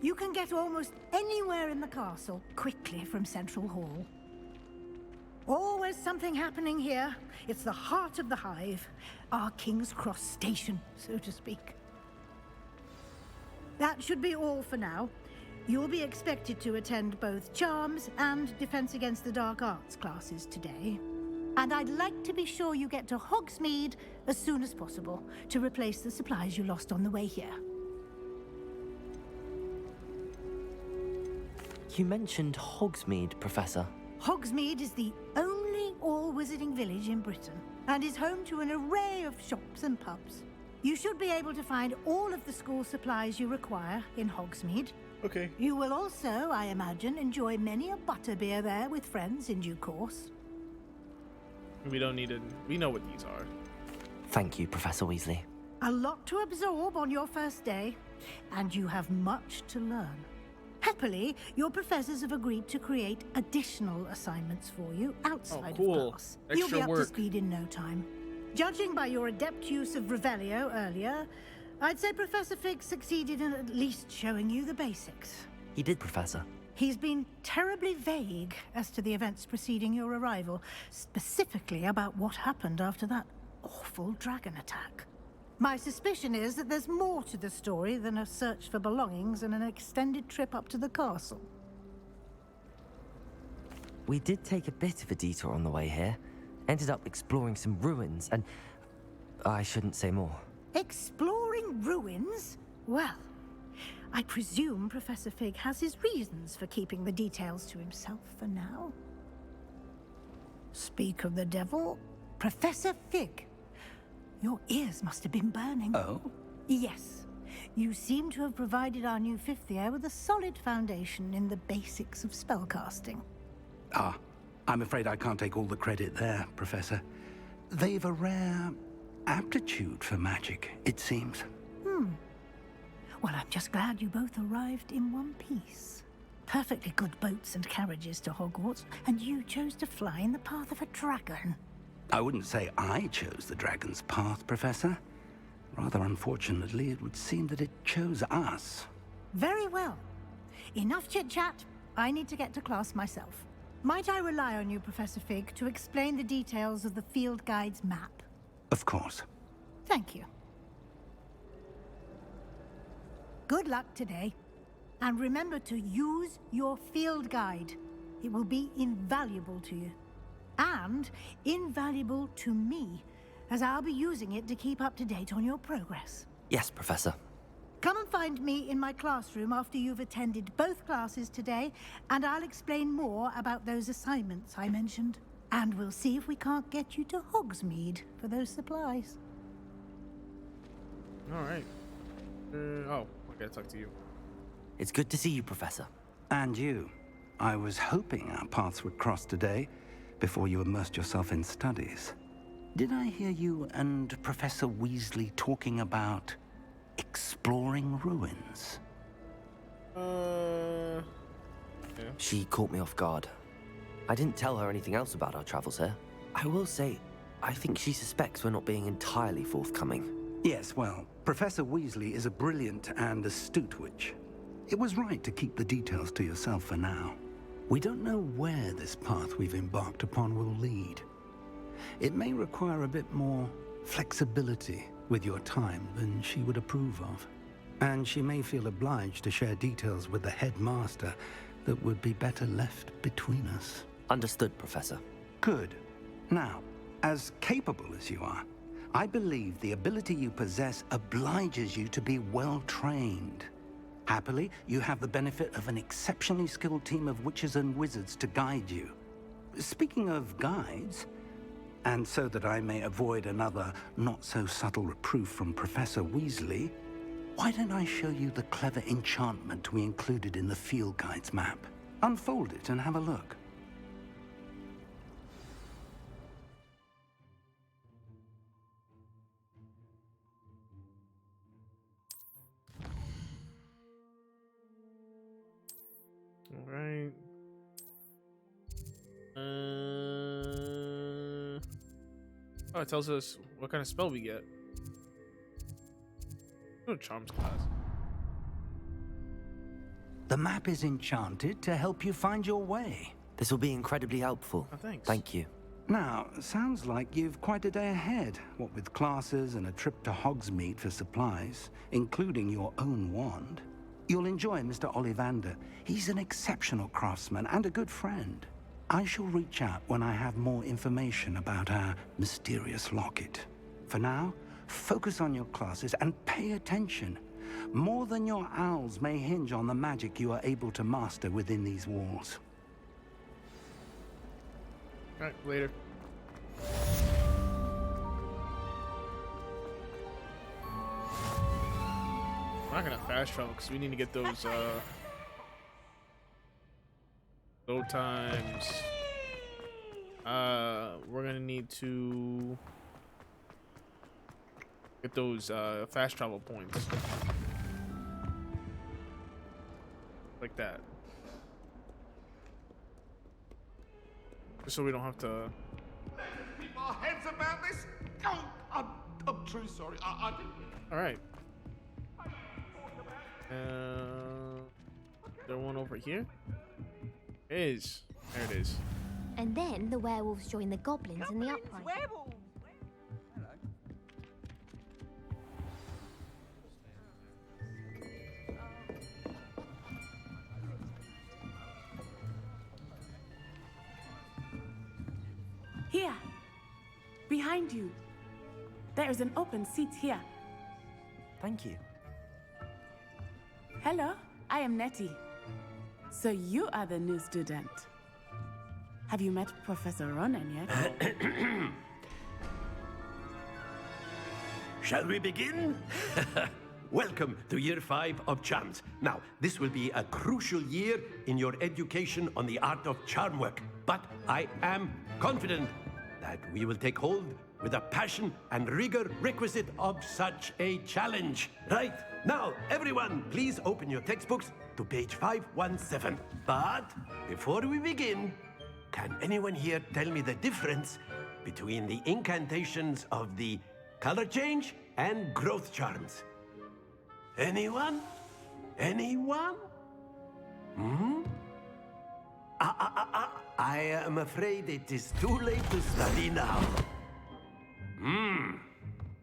You can get almost anywhere in the castle quickly from Central Hall. Always something happening here. It's the heart of the hive. Our King's Cross station, so to speak. That That should be all for now. You'll be expected to attend both Charms and Defense Against the Dark Arts classes today. And I'd like to be sure you get to Hogsmeade as soon as possible to replace the supplies you lost on the way here. You mentioned Hogsmeade, Professor. Hogsmeade is the only all-wizarding village in Britain and is home to an array of shops and pubs. You should be able to find all of the school supplies you require in Hogsmeade. Okay. You will also, I imagine, enjoy many a butterbeer there with friends in due course. We don't need to... We know what these are. Thank you, Professor Weasley. A lot to absorb on your first day, and you have much to learn. Happily, your professors have agreed to create additional assignments for you outside of class. You'll be up to speed in no time. Judging by your adept use of Revelio earlier, I'd say Professor Fig succeeded in at least showing you the basics. He did, Professor. He's been terribly vague as to the events preceding your arrival, specifically about what happened after that awful dragon attack. My suspicion is that there's more to the story than a search for belongings and an extended trip up to the castle. We did take a bit of a detour on the way here. Ended up exploring some ruins and... I shouldn't say more. Exploring ruins? Well, I presume Professor Fig has his reasons for keeping the details to himself for now. Speak of the devil, Professor Fig. Your ears must have been burning. Oh? Yes. You seem to have provided our new fifth year with a solid foundation in the basics of spellcasting. Ah, I'm afraid I can't take all the credit there, Professor. They've a rare aptitude for magic, it seems. Well, I'm just glad you both arrived in one piece. Perfectly good boats and carriages to Hogwarts, and you chose to fly in the path of a dragon. I wouldn't say I chose the dragon's path, Professor. Rather unfortunately, it would seem that it chose us. Very well. Enough chit-chat. I need to get to class myself. Might I rely on you, Professor Fig, to explain the details of the field guide's map? Of course. Thank you. Good luck today. And remember to use your field guide. It will be invaluable to you. And invaluable to me, as I'll be using it to keep up to date on your progress. Yes, Professor. Come and find me in my classroom after you've attended both classes today, and I'll explain more about those assignments I mentioned. And we'll see if we can't get you to Hogsmeade for those supplies. All right. Oh, I gotta talk to you. It's good to see you, Professor. And you. I was hoping our paths would cross today, before you immersed yourself in studies. Did I hear you and Professor Weasley talking about exploring ruins? Yeah. She caught me off guard. I didn't tell her anything else about our travels here. I will say, I think she suspects we're not being entirely forthcoming. Yes, well, Professor Weasley is a brilliant and astute witch. It was right to keep the details to yourself for now. We don't know where this path we've embarked upon will lead. It may require a bit more flexibility with your time than she would approve of. And she may feel obliged to share details with the headmaster that would be better left between us. Understood, Professor. Good. Now, as capable as you are, I believe the ability you possess obliges you to be well-trained. Happily, you have the benefit of an exceptionally skilled team of witches and wizards to guide you. Speaking of guides, and so that I may avoid another not-so-subtle reproof from Professor Weasley, why don't I show you the clever enchantment we included in the field guide's map? Unfold it and have a look. All right. Oh, it tells us what kind of spell we get. Go to Charms class. The map is enchanted to help you find your way. This will be incredibly helpful. Oh, thanks. Thank you. Now, sounds like you've quite a day ahead, what with classes and a trip to Hogsmeade for supplies, including your own wand. You'll enjoy Mr. Ollivander. He's an exceptional craftsman and a good friend. I shall reach out when I have more information about our mysterious locket. For now, focus on your classes and pay attention. More than your owls may hinge on the magic you are able to master within these walls. All right, later. We're not gonna fast travel because we need to get those load times. We're gonna need to get those fast travel points. Like that. Just so we don't have to Keep our heads about this. Oh, I'm truly sorry. I didn't. All right. There one over here? It is. There it is. And then the werewolves join the goblins in the upright. Werewolves! Here, behind you. There is an open seat here. Thank you. Hello, I am Nettie. So you are the new student. Have you met Professor Ronan yet? Shall we begin? Welcome to year 5 of charms. Now, this will be a crucial year in your education on the art of charm work. But I am confident that we will take hold with the passion and rigor requisite of such a challenge. Right, now, everyone, please open your textbooks to page 517. But before we begin, can anyone here tell me the difference between the incantations of the color change and growth charms? Anyone? Anyone? I am afraid it is too late to study now.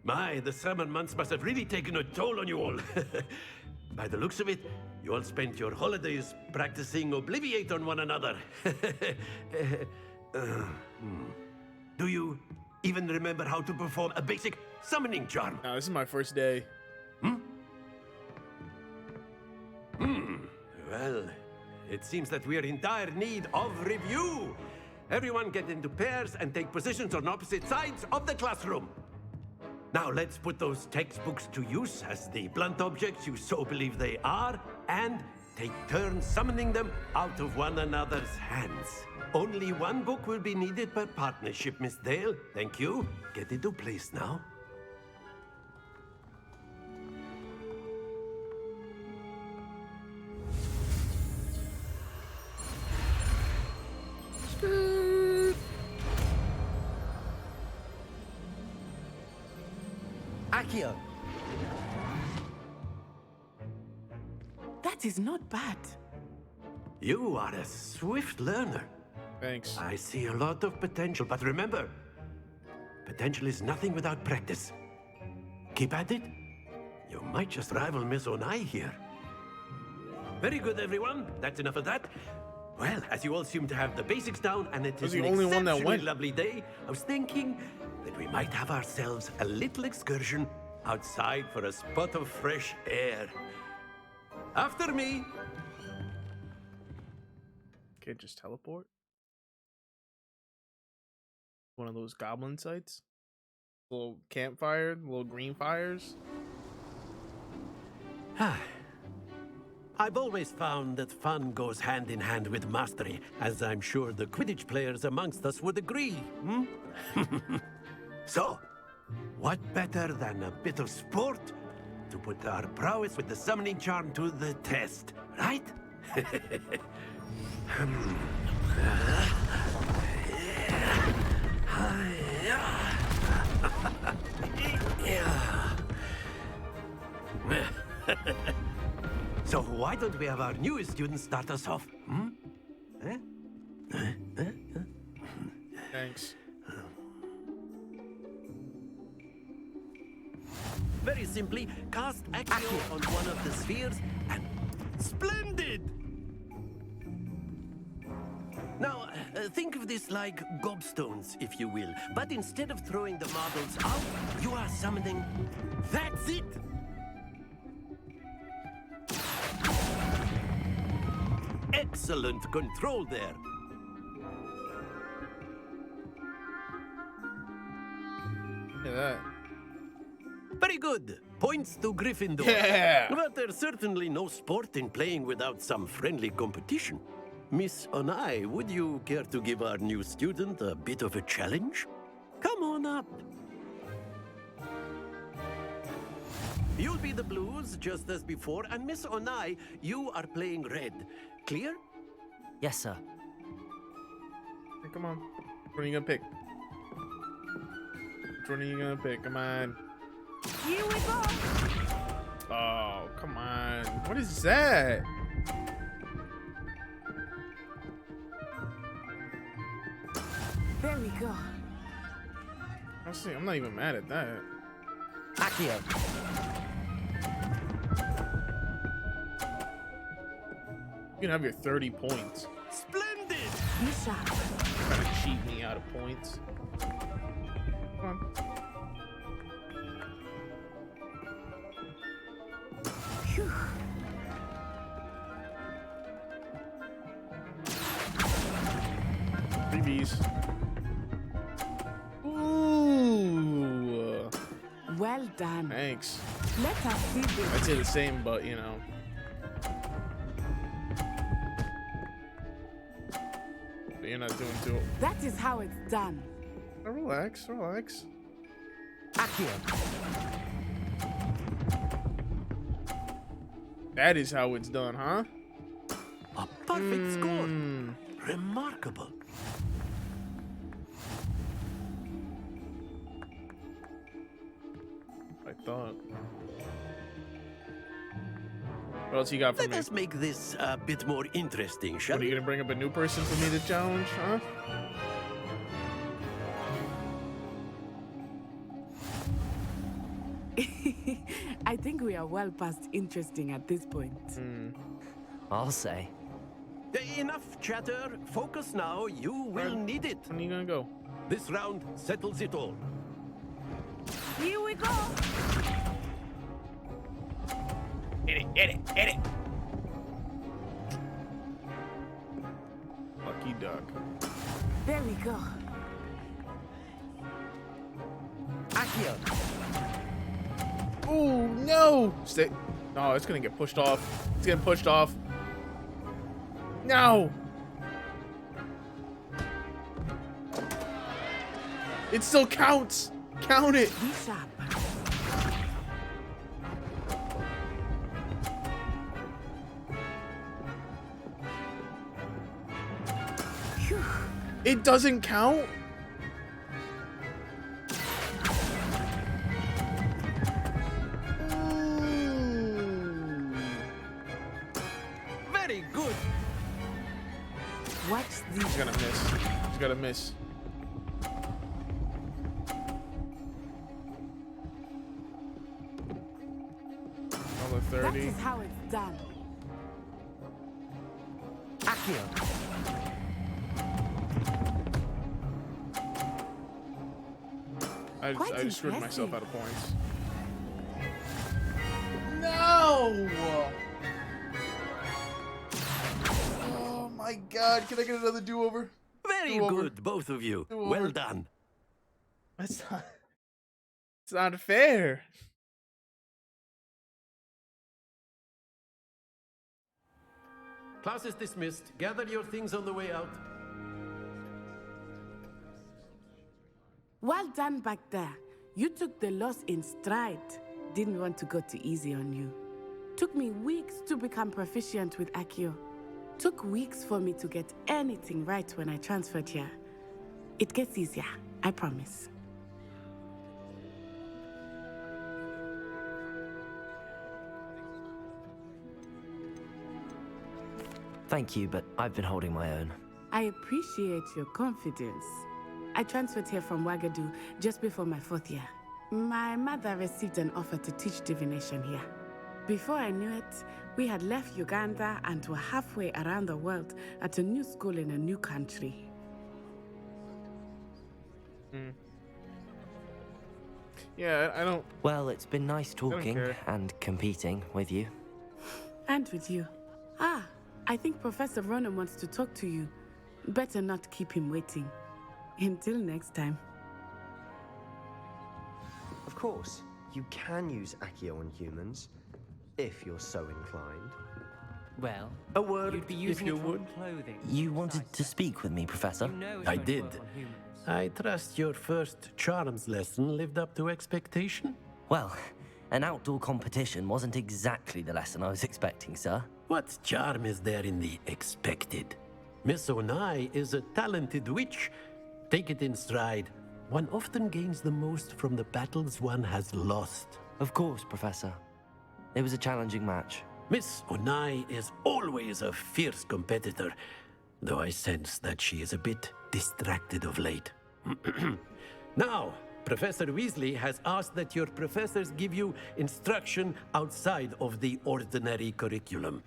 My, the summer months must have really taken a toll on you all. By the looks of it, you all spent your holidays practicing Obliviate on one another. Do you even remember how to perform a basic summoning charm? Now, this is my first day. Well, it seems that we are in dire need of review. Everyone get into pairs and take positions on opposite sides of the classroom. Now let's put those textbooks to use as the blunt objects you so believe they are, and take turns summoning them out of one another's hands. Only one book will be needed per partnership, Miss Dale. Thank you. Get into place now. Accio! That is not bad. You are a swift learner. Thanks. I see a lot of potential, but remember, potential is nothing without practice. Keep at it. You might just rival Miss Onai here. Very good, everyone. That's enough of that. Well, as you all seem to have the basics down, and it is an exceptionally lovely day, I was thinking that we might have ourselves a little excursion outside for a spot of fresh air. After me. Can't just teleport? One of those goblin sites? Little campfire, little green fires? I've always found that fun goes hand in hand with mastery, as I'm sure the Quidditch players amongst us would agree. So, what better than a bit of sport to put our prowess with the summoning charm to the test, right? So why don't we have our newest student start us off? Thanks. Very simply, cast Accio on one of the spheres and think of this like gobstones, if you will. But instead of throwing the marbles out, you are summoning... That's it! Excellent control there. Look at that. Very good. Points to Gryffindor. Yeah. But there's certainly no sport in playing without some friendly competition. Miss Onai, would you care to give our new student a bit of a challenge? Come on up. You'll be the blues, just as before, and Miss Onai, you are playing red. Clear? Yes, sir. Hey, come on. Which one are you gonna pick? Which one are you gonna pick? Come on. Here we go. Oh, come on. What is that? There we go. Honestly, I'm not even mad at that. Accio. You can have your 30 points. Splendid! Trying to cheat me out of points. Come on. Phew. Freebies. Ooh. Well done. Thanks. Let us see this. I'd say the same, but you know. But you're not doing too. That is how it's done. Oh, relax, relax. Accio. That is how it's done, huh? A perfect score. Remarkable. I thought. What else you got for me? Let us make this a bit more interesting, shall What, are you gonna bring up a new person for me to challenge, huh? I think we are well past interesting at this point. I'll say. Enough chatter. Focus now. You will need it. When are you gonna go? This round settles it all. Here we go. Hit it, hit it, hit it. Lucky duck. There we go. Accio. Oh no! Stay. No, it's gonna get pushed off. It's getting pushed off. No! It still counts. Count it. It doesn't count? Very good. Watch these. He's gonna miss. He's gonna miss. Another 30. That is how it's done. Accio. I Quite just screwed myself impressive. out of points. No! Oh my god, can I get another do-over? Very good, both of you. Well done. It's not fair. Class is dismissed. Gather your things on the way out. Well done back there. You took the loss in stride. Didn't want to go too easy on you. Took me weeks to become proficient with Accio. Took weeks for me to get anything right when I transferred here. It gets easier, I promise. Thank you, but I've been holding my own. I appreciate your confidence. I transferred here from Wagadu just before my 4th year. My mother received an offer to teach divination here. Before I knew it, we had left Uganda and were halfway around the world at a new school in a new country. Yeah, I don't... Well, it's been nice talking care. and competing with you. And with you. Ah, I think Professor Ronan wants to talk to you. Better not keep him waiting. Until next time. Of course, you can use Accio on humans, if you're so inclined. Well, a word you'd be if using you it would. on clothing. You wanted to speak with me, Professor? You know it's I going to did. work on humans. I trust your first charms lesson lived up to expectation? Well, an outdoor competition wasn't exactly the lesson I was expecting, sir. What charm is there in the expected? Miss Onai is a talented witch. Take it in stride. One often gains the most from the battles one has lost. Of course, Professor. It was a challenging match. Miss Onai is always a fierce competitor, though I sense that she is a bit distracted of late. Now, Professor Weasley has asked that your professors give you instruction outside of the ordinary curriculum.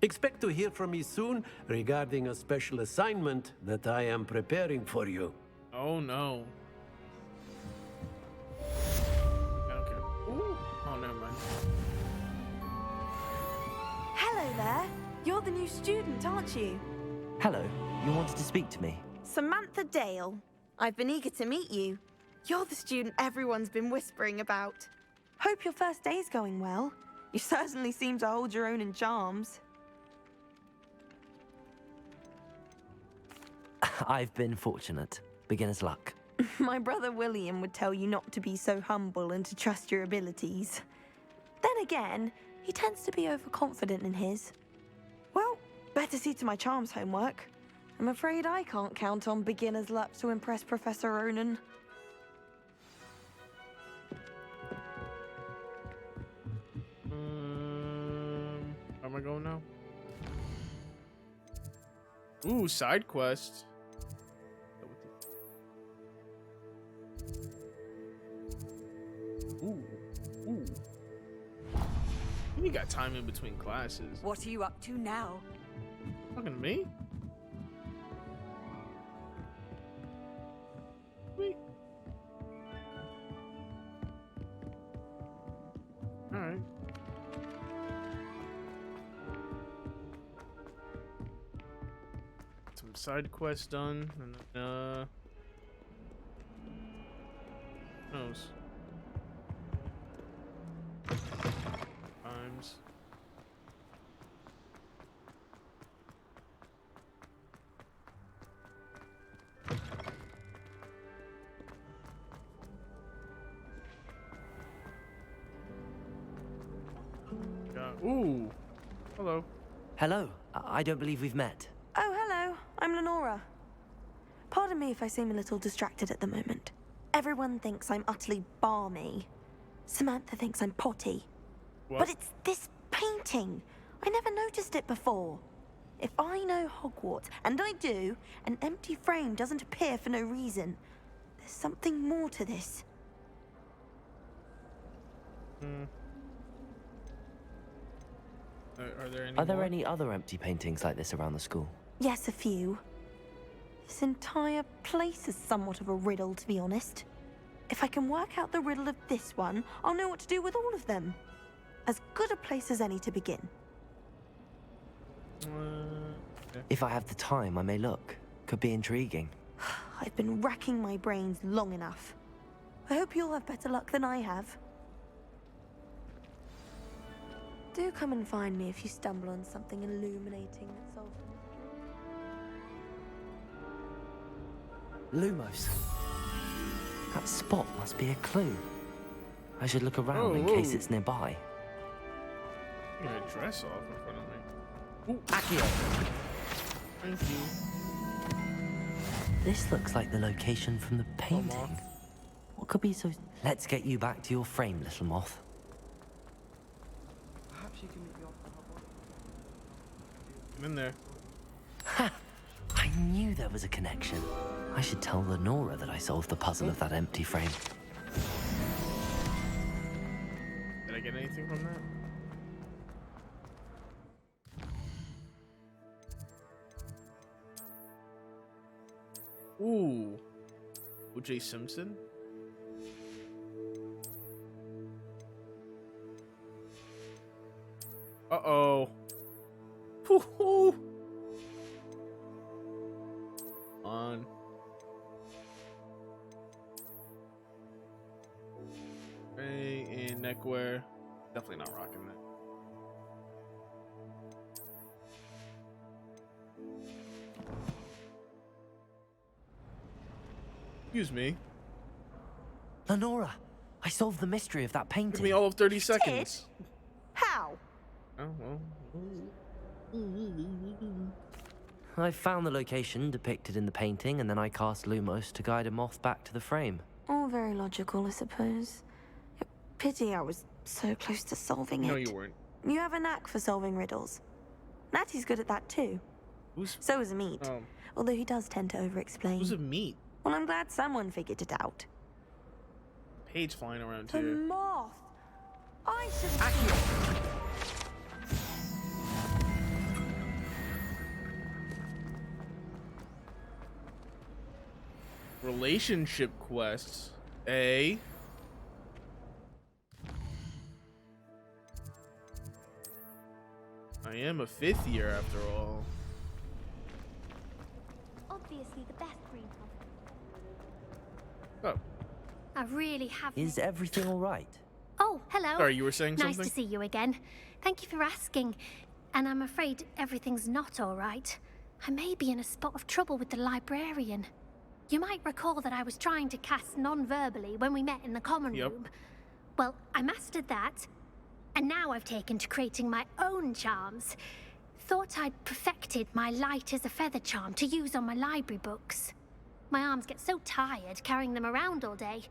Expect to hear from me soon regarding a special assignment that I am preparing for you. Oh, no. I don't care. Ooh. Oh, never mind. Hello there. You're the new student, aren't you? Hello, you wanted to speak to me? Samantha Dale. I've been eager to meet you. You're the student everyone's been whispering about. Hope your first day's going well. You certainly seem to hold your own in charms. I've been fortunate. Beginner's luck. My brother William would tell you not to be so humble and to trust your abilities. Then again, he tends to be overconfident in his. Well, better see to my charms homework. I'm afraid I can't count on beginner's luck to impress Professor Ronan. Where am I going now? Ooh, side quest. Ooh, ooh. You got time in between classes. What are you up to now? Talking to me? Me? Alright. Some side quests done, and then, who knows? Times. Ooh. Hello. Hello. I don't believe we've met. Oh, hello. I'm Lenora. Pardon me if I seem a little distracted at the moment. Everyone thinks I'm utterly balmy. Samantha thinks I'm potty. What? But it's this painting. I never noticed it before. If I know Hogwarts, and I do, an empty frame doesn't appear for no reason. There's something more to this. Are there any other empty paintings like this around the school? Yes, a few. This entire place is somewhat of a riddle, to be honest. If I can work out the riddle of this one, I'll know what to do with all of them. As good a place as any to begin. If I have the time, I may look. Could be intriguing. I've been racking my brains long enough. I hope you'll have better luck than I have. Do come and find me if you stumble on something illuminating that solves the mystery. Lumos. That spot must be a clue. I should look around Oh, in whoa. case it's nearby. I'm gonna dress off in front of me. Ooh. Accio. Thank you. This looks like the location from the painting. What could be so... Let's get you back to your frame, little moth. Perhaps you can meet me off the hot I'm in there. Ha! I knew there was a connection. I should tell Lenora that I solved the puzzle of that empty frame. Did I get anything from that? Ooh. O.J. Simpson? Uh-oh. Woo-hoo. On. Okay, and neckwear. Definitely not rocking that. Excuse me. Lenora, I solved the mystery of that painting. Took me all of 30 seconds. How? Oh, well. I found the location depicted in the painting, and then I cast Lumos to guide a moth back to the frame. All very logical, I suppose. Pity I was so close to solving it. No, you weren't. You have a knack for solving riddles. Natty's good at that too. So is Meat. Although he does tend to over-explain. Who's a Meat? Well, I'm glad someone figured it out. Page flying around The here. moth! I should have... Relationship quests. A. I am a 5th year after all. Obviously the best green Oh. I really have. Is everything all right? Oh, hello. Sorry, you were saying nice something? to see you again. Thank you for asking. And I'm afraid everything's not all right. I may be in a spot of trouble with the librarian. You might recall that I was trying to cast non-verbally when we met in the common room. Well, I mastered that, and now I've taken to creating my own charms. Thought I'd perfected my light as a feather charm to use on my library books. My arms get so tired carrying them around all day.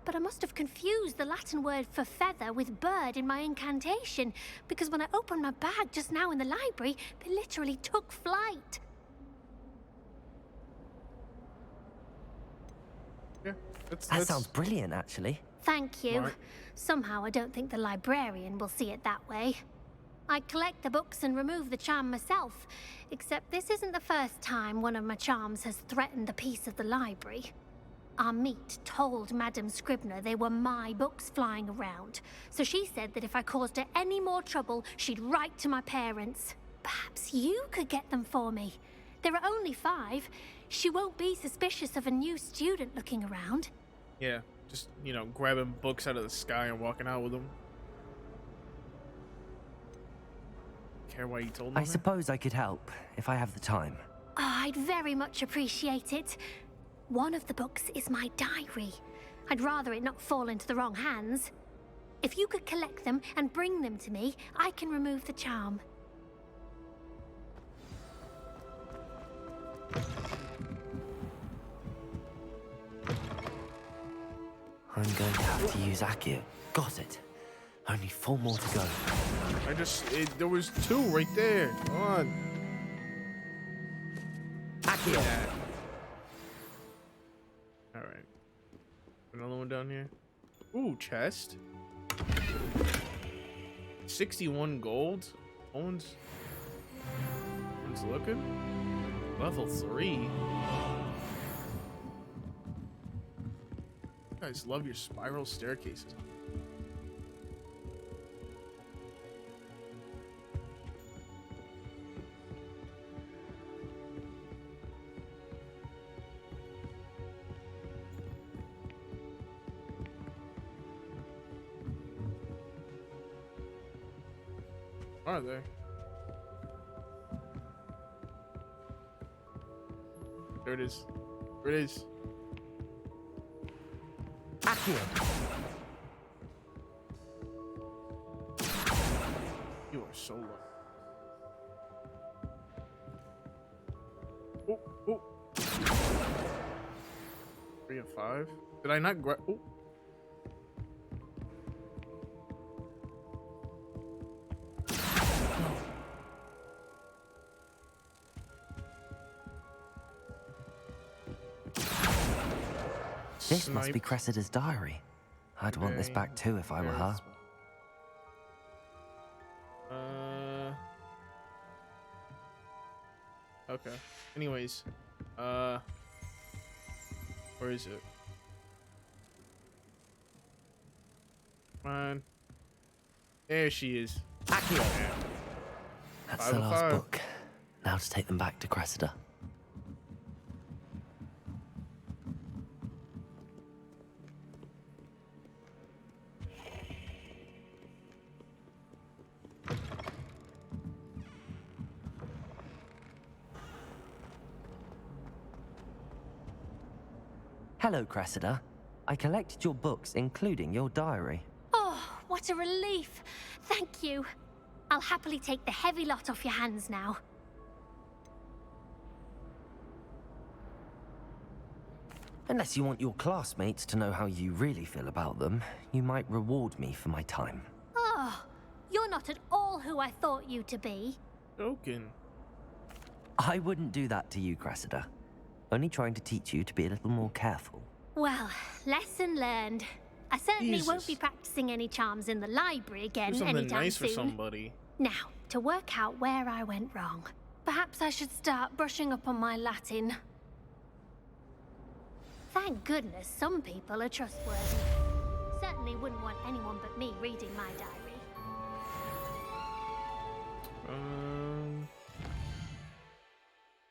But I must have confused the Latin word for feather with bird in my incantation, because when I opened my bag just now in the library, they literally took flight. Yeah, That sounds brilliant, actually. Thank you. Right. Somehow I don't think the librarian will see it that way. I collect the books and remove the charm myself, except this isn't the first time one of my charms has threatened the peace of the library. Our Meat told Madam Scribner they were my books flying around, so she said that if I caused her any more trouble, she'd write to my parents. Perhaps you could get them for me. There are only 5. She won't be suspicious of a new student looking around. Yeah, just, you know, grabbing books out of the sky and walking out with them. Care why you told me? I suppose I could help, if I have the time. Oh, I'd very much appreciate it. One of the books is my diary. I'd rather it not fall into the wrong hands. If you could collect them and bring them to me, I can remove the charm. I'm going to have to use Accio. Got it. Only 4 more to go. There was 2 right there. Come on. Accio. Yeah. All right. Another one down here. Ooh, chest. 61 gold. Owen's looking. Level 3. You guys love your spiral staircases. Are they? There it is. There it is. Accio. You are so low. Oh, oh. 3 of 5. Did I not grab? Oh. This must be Cressida's diary. I'd want this back too if I were her. Okay. Anyways, where is it? Fine. There she is. Accio. That's the last 505. book. Now to take them back to Cressida. Hello, Cressida. I collected your books, including your diary. Oh, what a relief. Thank you. I'll happily take the heavy lot off your hands now. Unless you want your classmates to know how you really feel about them, you might reward me for my time. Oh, you're not at all who I thought you to be. Joking. I wouldn't do that to you, Cressida. Only trying to teach you to be a little more careful. Well, lesson learned. I certainly won't be Jesus. practicing any charms in the library again Do something anytime nice soon. for somebody. Now, to work out where I went wrong. Perhaps I should start brushing up on my Latin. Thank goodness some people are trustworthy. Certainly wouldn't want anyone but me reading my diary.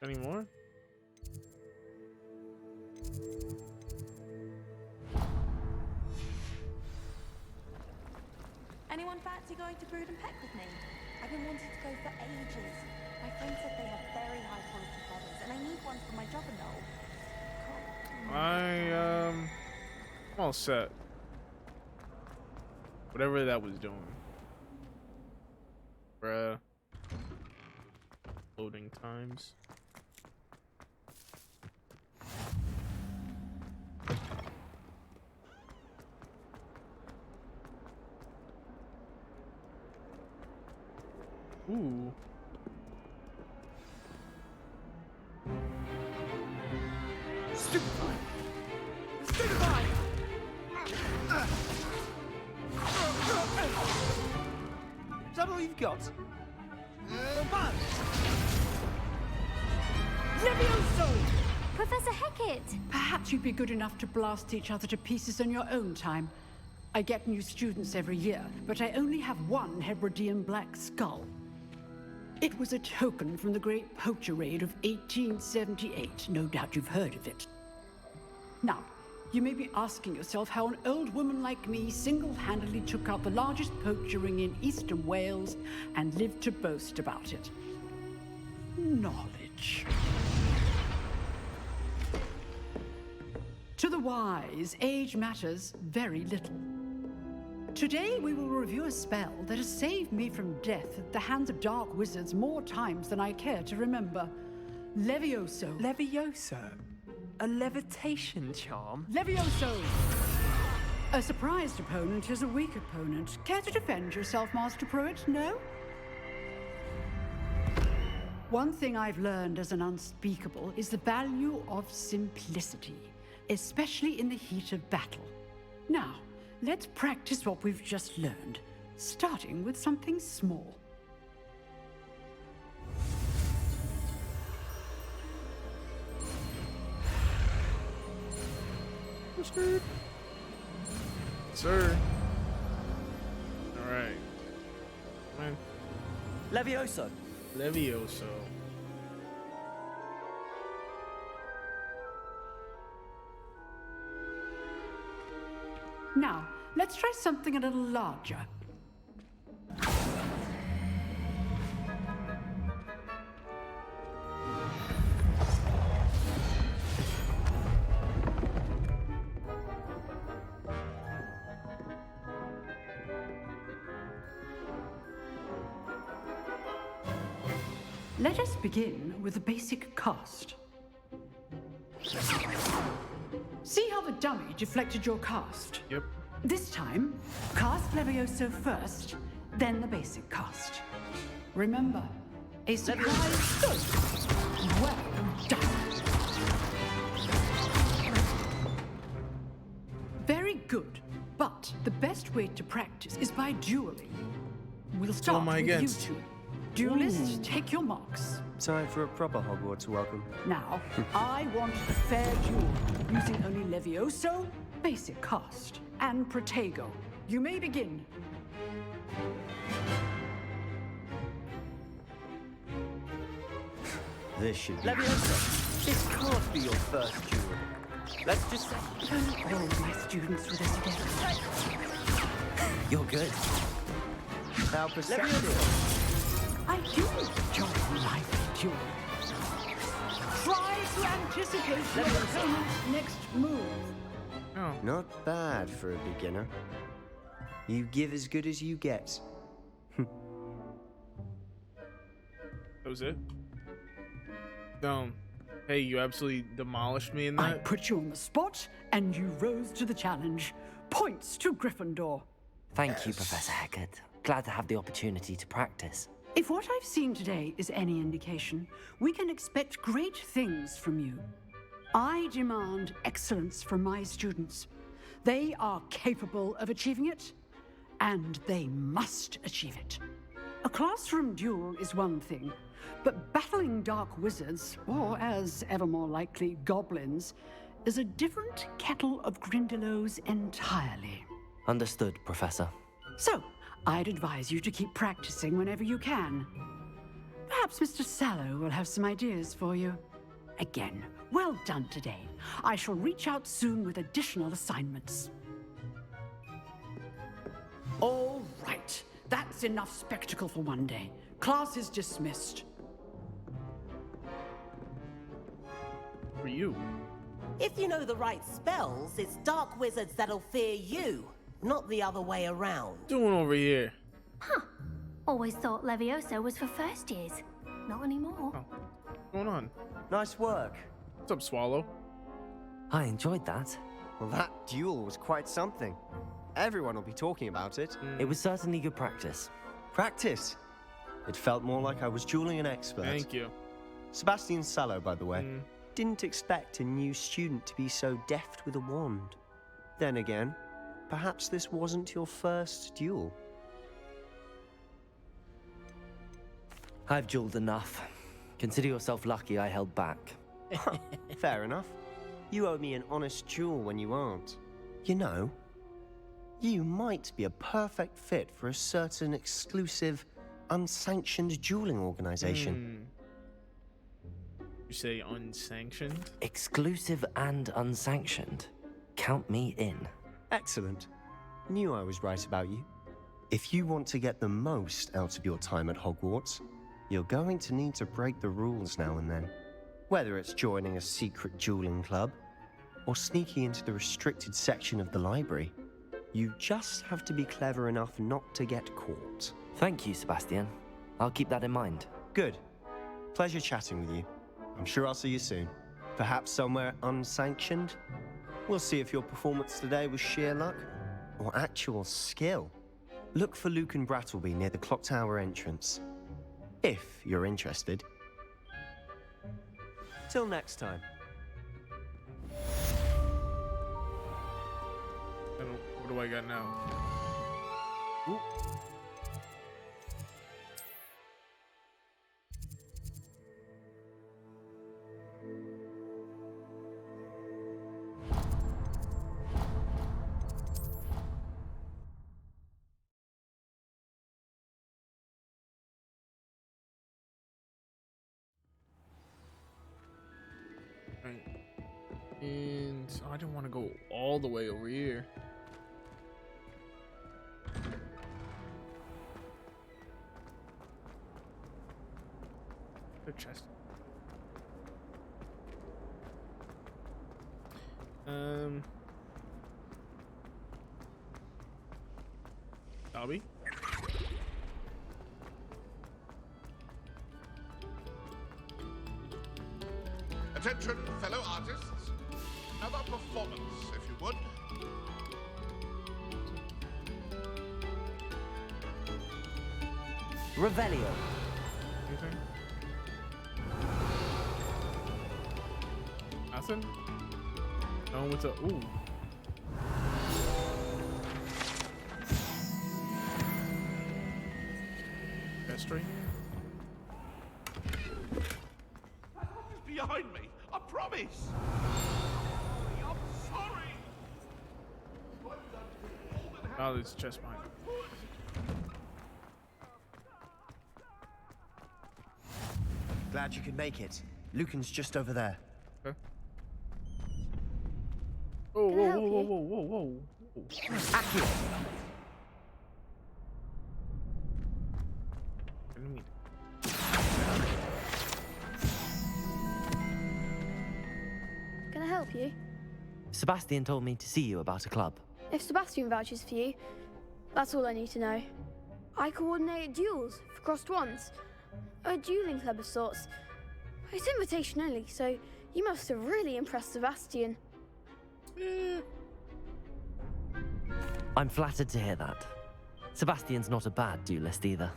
Any more? Anyone fancy going to Brood and Peck with me? I've been wanting to go for ages. My friend said they have very high quality feathers, and I need one for my job and all. I'm all set. Whatever that was doing. Bruh. Loading times. Ooh. Stupefy! Stupefy! Is that all you've got? Levioso! Professor Hecat! Perhaps you'd be good enough to blast each other to pieces in your own time. I get new students every year, but I only have one Hebridean black skull. It was a token from the Great Poacher Raid of 1878. No doubt you've heard of it. Now, you may be asking yourself how an old woman like me single-handedly took out the largest poacher ring in eastern Wales and lived to boast about it. Knowledge. To the wise, age matters very little. Today, we will review a spell that has saved me from death at the hands of dark wizards more times than I care to remember. Levioso. Levioso? A levitation charm? Levioso! A surprised opponent is a weak opponent. Care to defend yourself, Master Pruitt? No? One thing I've learned as an unspeakable is the value of simplicity, especially in the heat of battle. Now, let's practice what we've just learned, starting with something small. Sir. Alright. Come on. Levioso. Levioso. Now, let's try something a little larger. Let us begin with the basic cast. See how the dummy deflected your cast? Yep. This time, cast Levioso first, then the basic cast. Remember, a surprise. Good. Well done. Very good, but the best way to practice is by dueling. We'll start am I with against? you two. Duelists, take your marks. Time for a proper Hogwarts welcome. Now, I want a fair duel, using only Levioso, basic cast, and Protego. You may begin. This should be... Leviosa, this can't be your first duel. Let's just say... Don't all my students with us again. You're good. How perceptive. I do enjoy life duel. Try to anticipate your opponent's next move. Oh. Not bad for a beginner. You give as good as you get. That was it? Hey, you absolutely demolished me in that. I put you on the spot, and you rose to the challenge. Points to Gryffindor. Thank you, Professor Hecat. Glad to have the opportunity to practice. If what I've seen today is any indication, we can expect great things from you. I demand excellence from my students. They are capable of achieving it, and they must achieve it. A classroom duel is one thing, but battling dark wizards, or as ever more likely, goblins, is a different kettle of Grindylows entirely. Understood, Professor. So, I'd advise you to keep practicing whenever you can. Perhaps Mr. Sallow will have some ideas for you. Again, well done today. I shall reach out soon with additional assignments. All right. That's enough spectacle for one day. Class is dismissed. For you. If you know the right spells, it's dark wizards that'll fear you, not the other way around. Doing over here? Huh. Always thought Leviosa was for first years. Not anymore. Oh. What's going on? Nice work. What's up, Swallow? I enjoyed that. Well, that duel was quite something. Everyone will be talking about it. It was certainly good practice. Practice? It felt more like I was dueling an expert. Thank you. Sebastian Sallow, by the way. Didn't expect a new student to be so deft with a wand. Then again, perhaps this wasn't your first duel. I've dueled enough. Consider yourself lucky I held back. Fair enough. You owe me an honest duel when you aren't. You know, you might be a perfect fit for a certain exclusive, unsanctioned dueling organization. You say unsanctioned? Exclusive and unsanctioned. Count me in. Excellent. Knew I was right about you. If you want to get the most out of your time at Hogwarts, you're going to need to break the rules now and then. Whether it's joining a secret dueling club, or sneaking into the restricted section of the library, you just have to be clever enough not to get caught. Thank you, Sebastian. I'll keep that in mind. Good. Pleasure chatting with you. I'm sure I'll see you soon. Perhaps somewhere unsanctioned? We'll see if your performance today was sheer luck or actual skill. Look for Luke and Brattleby near the clock tower entrance, if you're interested. Till next time. What do I got now? Ooh. And I don't want to go all the way over here. The chest. Dobby? Attention, fellow artists. Another performance, if you would. Revelio. Anything? Nothing? No one with a... Ooh. History? Behind me, I promise. I'm sorry. I've done all that Oh, there's a chest behind. Glad you could make it. Lucan's just over there. Okay. Oh, Can I whoa, help whoa, whoa, you? whoa, whoa, whoa. Accio. Enemy. Can I help you? Sebastian told me to see you about a club. If Sebastian vouches for you, that's all I need to know. I coordinate duels for crossed ones. A dueling club of sorts. It's invitation only, so you must have really impressed Sebastian. I'm flattered to hear that. Sebastian's not a bad duelist either.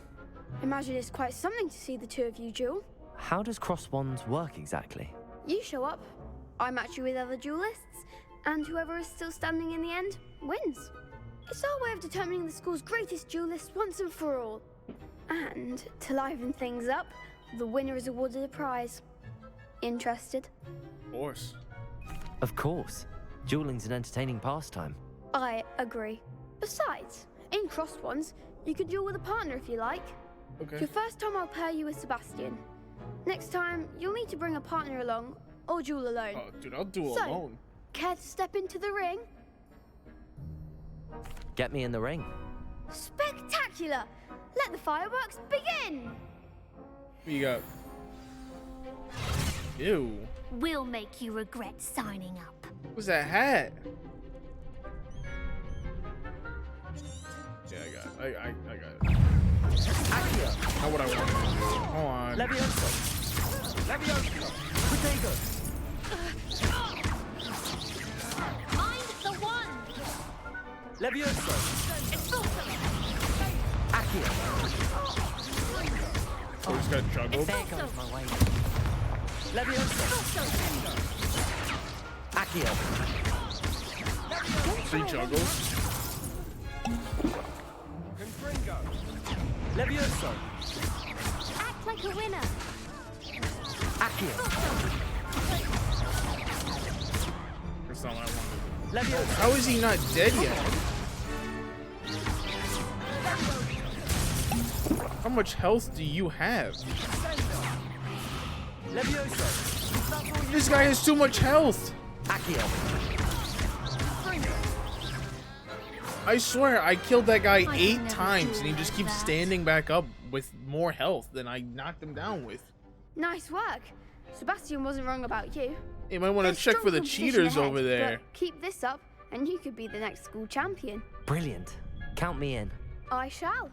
Imagine it's quite something to see the two of you duel. How does cross wands work exactly? You show up, I match you with other duelists, and whoever is still standing in the end wins. It's our way of determining the school's greatest duelist once and for all. And to liven things up, the winner is awarded a prize. Interested? Of course. Of course. Dueling's an entertaining pastime. I agree. Besides, in crossed ones, you could duel with a partner if you like. Okay. Your first time I'll pair you with Sebastian. Next time, you'll need to bring a partner along or duel alone. Oh, dude, I'll duel So, alone. Care to step into the ring? Get me in the ring. Spectacular! Let the fireworks begin! What you got? Ew. We'll make you regret signing up. What's that hat? Yeah, I got it. I got it. Not what I wanted. Hold on. Levioso. Levioso. Protego. Mind the one! Levioso. Expulso! Accio. Oh, he's got juggled. There goes my way. Levioso. Accio. Three juggles. Levioso. Act like a winner! Accio. That's not what I wanted. Levioso. How is he not dead yet? How much health do you have? Levioso. This guy has too much health. Accio. I swear, I killed that guy 8 times and he just keeps standing back up with more health than I knocked him down with. Nice work. Sebastian wasn't wrong about you. You might want to There's check strong for the competition cheaters ahead, over there. but keep this up, and you could be the next school champion. Brilliant. Count me in. I shall.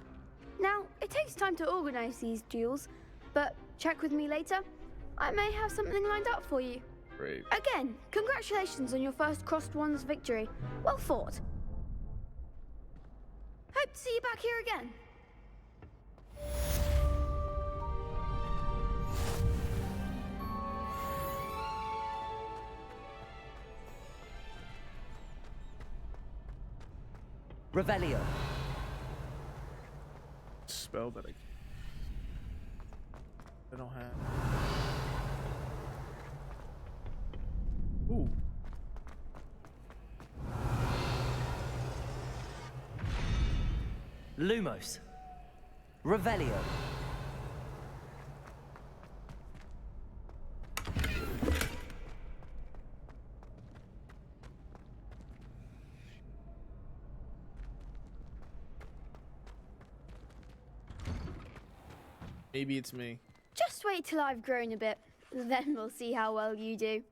Now, it takes time to organize these duels, but check with me later. I may have something lined up for you. Great. Again, congratulations on your first crossed ones victory. Well fought. Hope to see you back here again. Revelio. Spell that I don't have. Ooh. Lumos. Revelio. Maybe it's me. Just wait till I've grown a bit, then we'll see how well you do.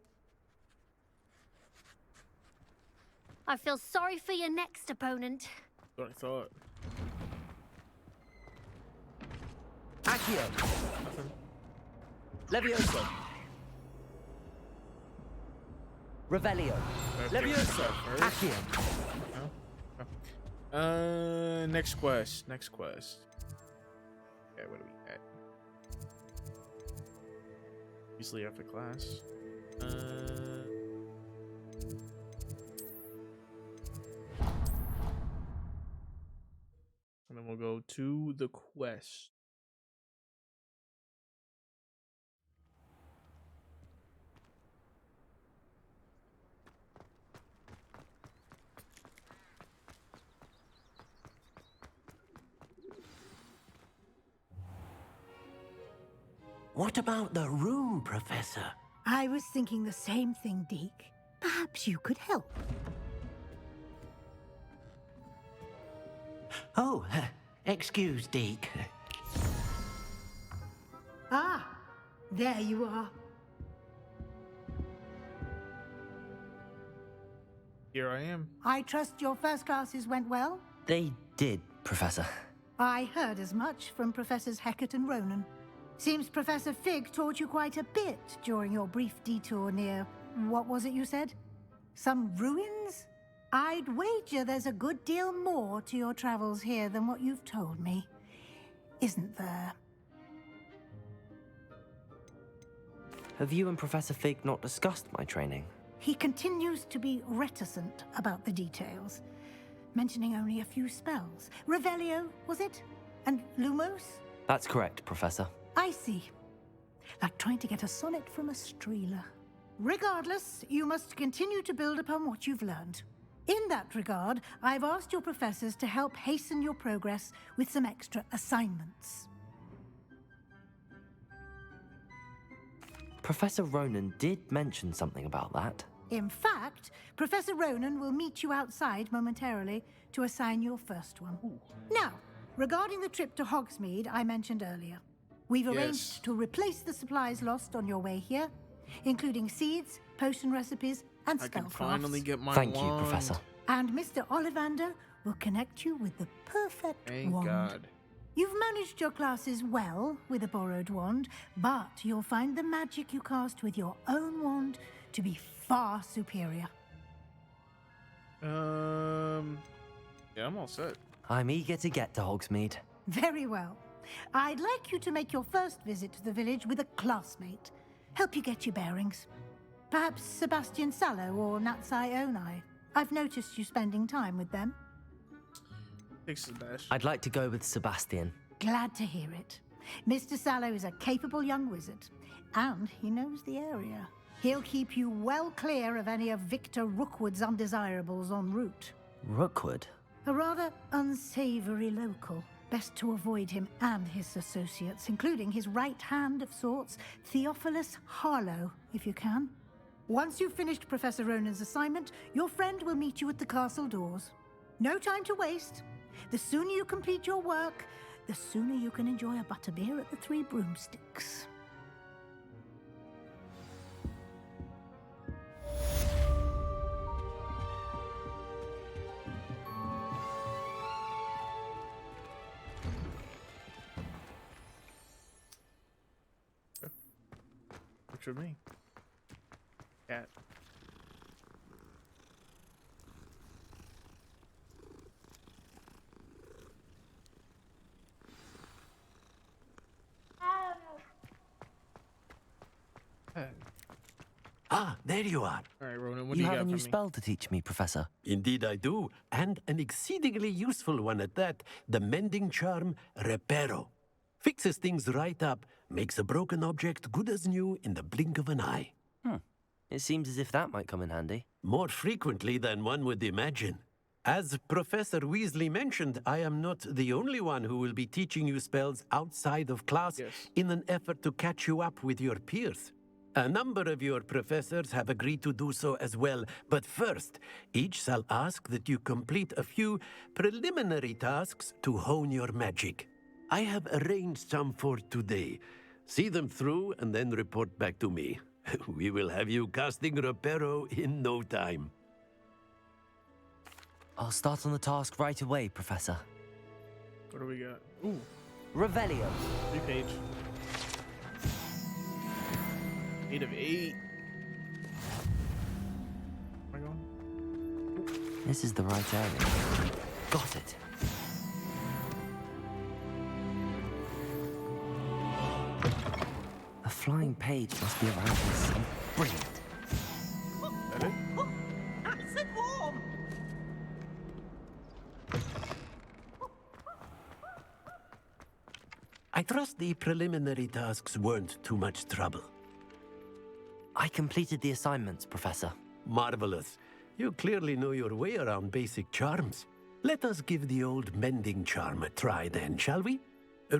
I feel sorry for your next opponent. That's what I thought. Accio. Levioso. Revelio. Levioso. Accio. Next quest. Next quest. Okay, what do we get? Usually after class. And then we'll go to the quest. What about the room, Professor? I was thinking the same thing, Deke. Perhaps you could help. Oh, excuse, Deke. Ah, there you are. Here I am. I trust your first classes went well? They did, Professor. I heard as much from Professors Hecat and Ronan. Seems Professor Fig taught you quite a bit during your brief detour near... what was it you said? Some ruins? I'd wager there's a good deal more to your travels here than what you've told me. Isn't there? Have you and Professor Fig not discussed my training? He continues to be reticent about the details, mentioning only a few spells. Revelio, was it? And Lumos? That's correct, Professor. I see. Like trying to get a sonnet from a streeler. Regardless, you must continue to build upon what you've learned. In that regard, I've asked your professors to help hasten your progress with some extra assignments. Professor Ronan did mention something about that. In fact, Professor Ronan will meet you outside momentarily to assign your first one. Now, regarding the trip to Hogsmeade I mentioned earlier, we've arranged to replace the supplies lost on your way here, including seeds, potion recipes, and spellcrafts. I can finally get my Thank wand. you, Professor. And Mr. Ollivander will connect you with the perfect Thank wand. God. You've managed your classes well with a borrowed wand, but you'll find the magic you cast with your own wand to be far superior. Yeah, I'm all set. I'm eager to get to Hogsmeade. Very well. I'd like you to make your first visit to the village with a classmate. Help you get your bearings. Perhaps Sebastian Sallow or Natsai Onai. I've noticed you spending time with them. Thanks, Sebastian. I'd like to go with Sebastian. Glad to hear it. Mr. Sallow is a capable young wizard, and he knows the area. He'll keep you well clear of any of Victor Rookwood's undesirables en route. Rookwood? A rather unsavory local. Best to avoid him and his associates, including his right hand of sorts, Theophilus Harlow, if you can. Once you've finished Professor Ronan's assignment, your friend will meet you at the castle doors. No time to waste. The sooner you complete your work, the sooner you can enjoy a butterbeer at the Three Broomsticks. Picture of me. Cat. Ah, there you are. All right, Ronan, what You do you have got a new for me? spell to teach me, Professor. Indeed I do, and an exceedingly useful one at that. The mending charm, Reparo. Fixes things right up, makes a broken object good as new in the blink of an eye. It seems as if that might come in handy. More frequently than one would imagine. As Professor Weasley mentioned, I am not the only one who will be teaching you spells outside of class in an effort to catch you up with your peers. A number of your professors have agreed to do so as well, but first, each shall ask that you complete a few preliminary tasks to hone your magic. I have arranged some for today. See them through and then report back to me. We will have you casting Reparo in no time. I'll start on the task right away, Professor. What do we got? Ooh. Revelio. 3-page. 8 of 8. Am I going? This is the right area. Got it. A flying page must be around here somewhere. Brilliant. That it? Acid warm! I trust the preliminary tasks weren't too much trouble. I completed the assignments, Professor. Marvelous. You clearly know your way around basic charms. Let us give the old mending charm a try then, shall we?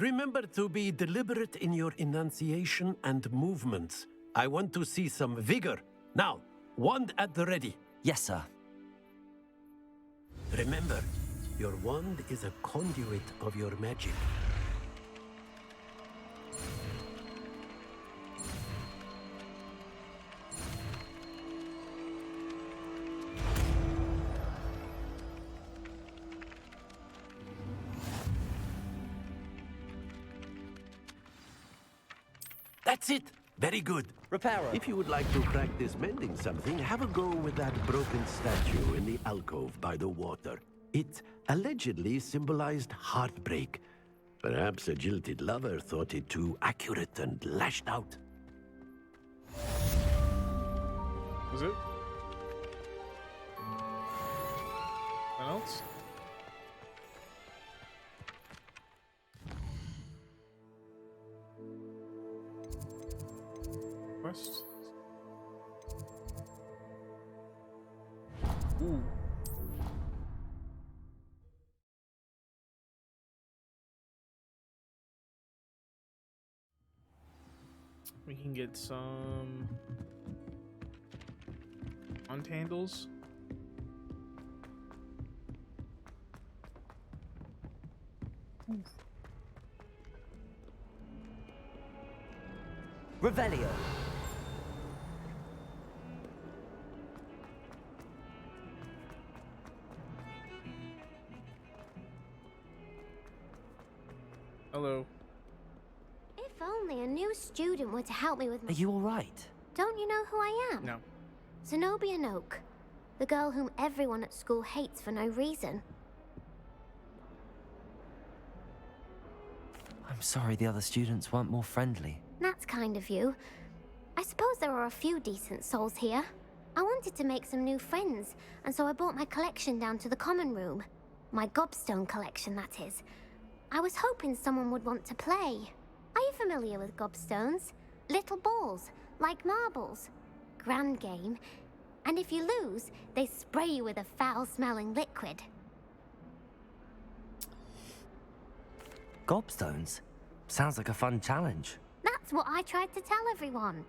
Remember to be deliberate in your enunciation and movements. I want to see some vigor. Now, wand at the ready. Yes, sir. Remember, your wand is a conduit of your magic. That's it. Very good. Repairer. If you would like to practice mending something, have a go with that broken statue in the alcove by the water. It allegedly symbolized heartbreak. Perhaps a jilted lover thought it too accurate and lashed out. Was it? What else? Quest. Ooh. We can get some hunt handles. Revelio. Hello. If only a new student were to help me with my... Are you all right? Don't you know who I am? No. Zenobia Noak, the girl whom everyone at school hates for no reason. I'm sorry the other students weren't more friendly. That's kind of you. I suppose there are a few decent souls here. I wanted to make some new friends, and so I brought my collection down to the common room. My gobstone collection, that is. I was hoping someone would want to play. Are you familiar with gobstones? Little balls, like marbles. Grand game. And if you lose, they spray you with a foul-smelling liquid. Gobstones? Sounds like a fun challenge. That's what I tried to tell everyone.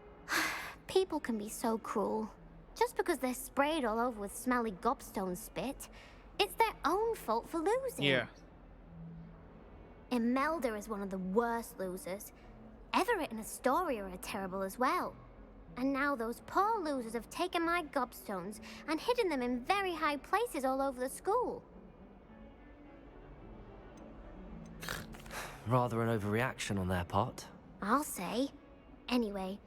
People can be so cruel. Just because they're sprayed all over with smelly gobstone spit, it's their own fault for losing. Yeah. Imelda is one of the worst losers. Everett and Astoria are terrible as well. And now those poor losers have taken my gobstones and hidden them in very high places all over the school. Rather an overreaction on their part. I'll say. Anyway,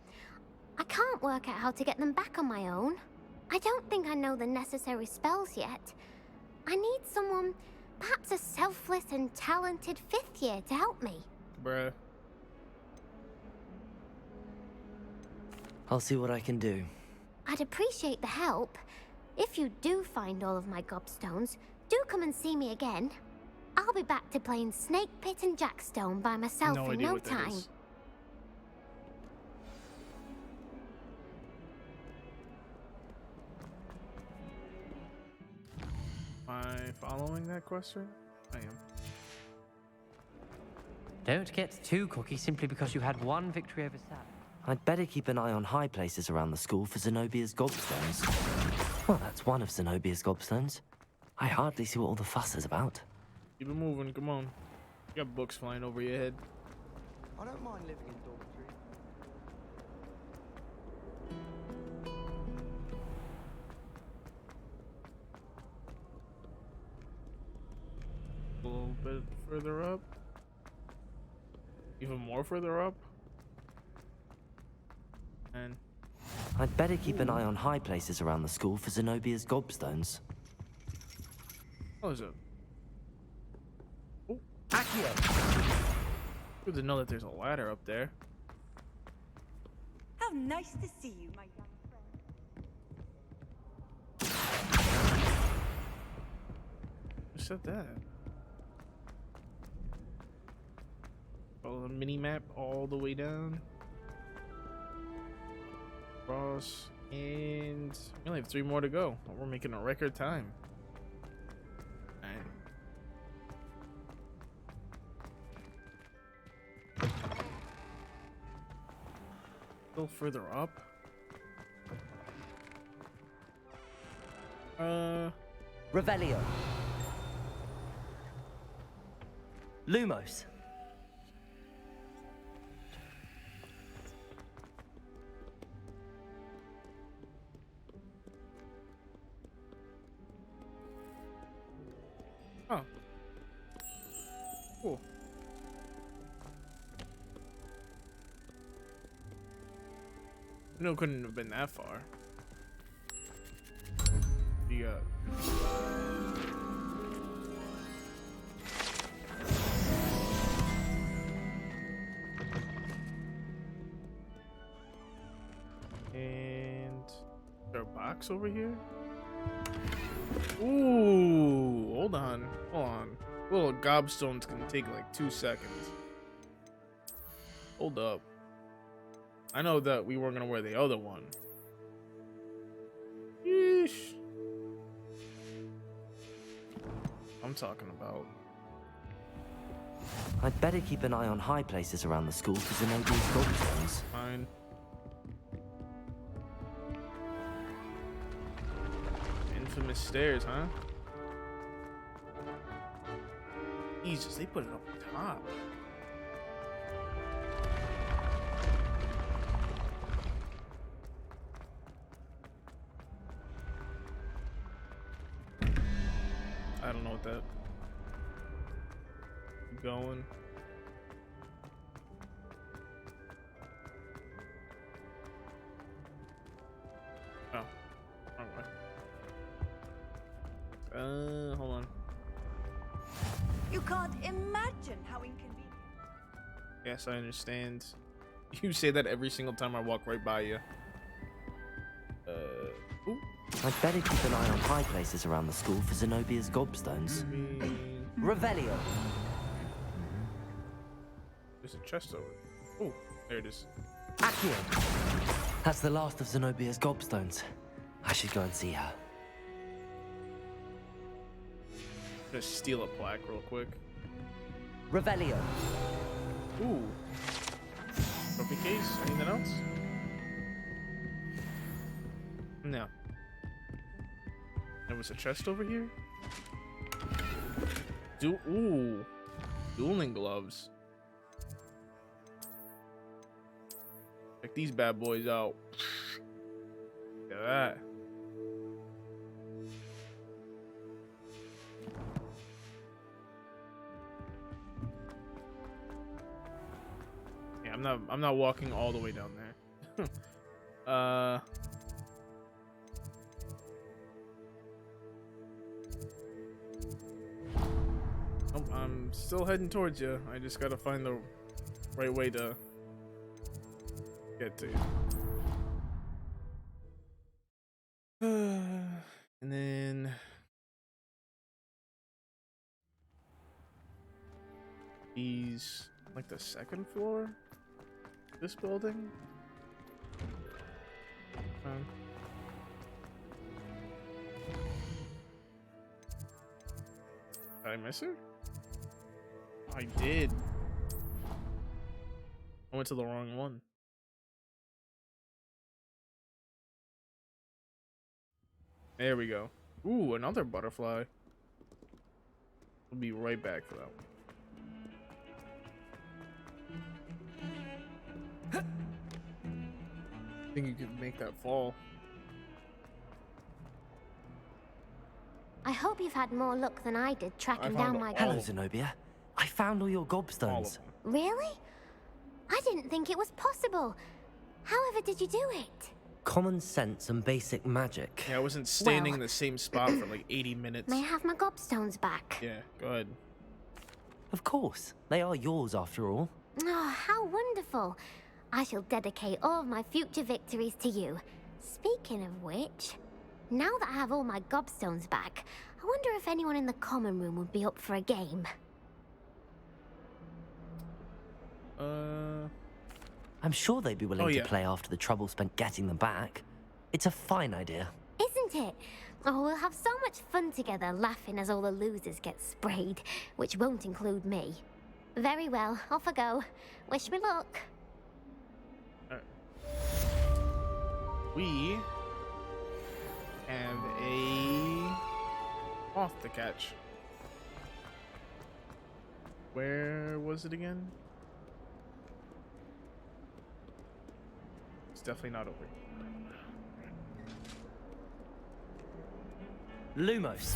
I can't work out how to get them back on my own. I don't think I know the necessary spells yet. I need someone, perhaps a selfless and talented 5th year to help me. Bruh. I'll see what I can do. I'd appreciate the help. If you do find all of my gobstones, do come and see me again. I'll be back to playing Snake Pit and Jackstone by myself in no time. Am I following that question? I am. Don't get too cocky simply because you had one victory over Sam. I'd better keep an eye on high places around the school for Zenobia's gobstones. Well, that's one of Zenobia's gobstones. I hardly see what all the fuss is about. Keep it moving, come on. You got books flying over your head. I don't mind living in dormitory. A little bit further up. Even more further up. And I'd better keep an eye on high places around the school for Zenobia's gobstones. what is it? Accio! Good to know that there's a ladder up there. How nice to see you, my young friend. Who said that? Follow the mini map all the way down. Cross, and we only have 3 more to go. We're making a record time. Alright. Still further up. Revelio. Lumos. Oh. Cool. No, couldn't have been that far. You got. And is there a box over here? Ooh, hold on. Little gobstone's gonna take like 2 seconds. Hold up. I know that we weren't gonna wear the other one. Yeesh. I'm talking about. I'd better keep an eye on high places around the school for Zenobie's gobstones. Fine. Infamous stairs, huh? Jesus, they put it up top. I don't know what that. Keep going. Oh, wrong way. Hold on. You can't imagine how inconvenient. Yes, I understand. You say that every single time I walk right by you. Ooh. I'd better keep an eye on high places around the school for Zenobia's gobstones. Revelio. There's a chest over. Oh, there it is. Accio. That's the last of Zenobia's gobstones. I should go and see her. Just steal a plaque real quick. Revelio. Ooh. Trophy case? Anything else? No. There was a chest over here? Ooh. Dueling gloves. Check these bad boys out. Look at that. Yeah, I'm not walking all the way down there. I'm still heading towards you. I just gotta find the right way to get to you. And then he's like the second floor. This building. Did I miss her? I did. I went to the wrong one. There we go. Ooh, another butterfly. We'll be right back for that one. I think you could make that fall. I hope you've had more luck than I did tracking down my... Hello, Zenobia. I found all your gobstones. Really? I didn't think it was possible. However did you do it? Common sense and basic magic. Yeah, I wasn't standing in the same spot for like 80 minutes. May I have my gobstones back? Yeah, go ahead. Of course. They are yours after all. Oh, how wonderful. I shall dedicate all of my future victories to you. Speaking of which, now that I have all my gobstones back, I wonder if anyone in the common room would be up for a game. I'm sure they'd be willing to play after the trouble spent getting them back. It's a fine idea. Isn't it? Oh, we'll have so much fun together, laughing as all the losers get sprayed, which won't include me. Very well, off I go. Wish me luck. Alright. We have a moth to catch. Where was it again? It's definitely not over here. Lumos.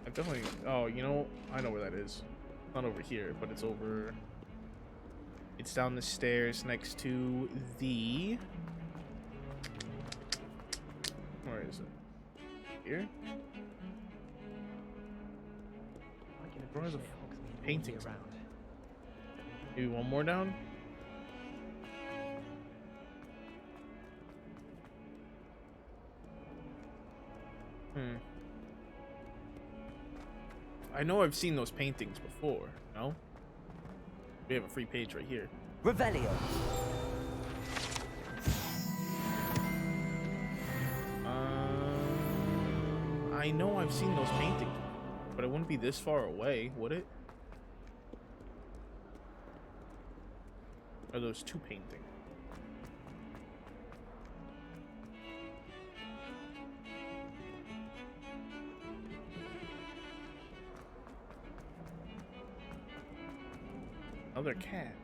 I definitely. Oh, you know, I know where that is. Not over here, but it's over. It's down the stairs next to the. Where is it? Here? Where are the paintings? Maybe one more down? I know I've seen those paintings before, no? We have a free page right here. Revelio. I know I've seen those paintings, but it wouldn't be this far away, would it? Are those two paintings? Another cat.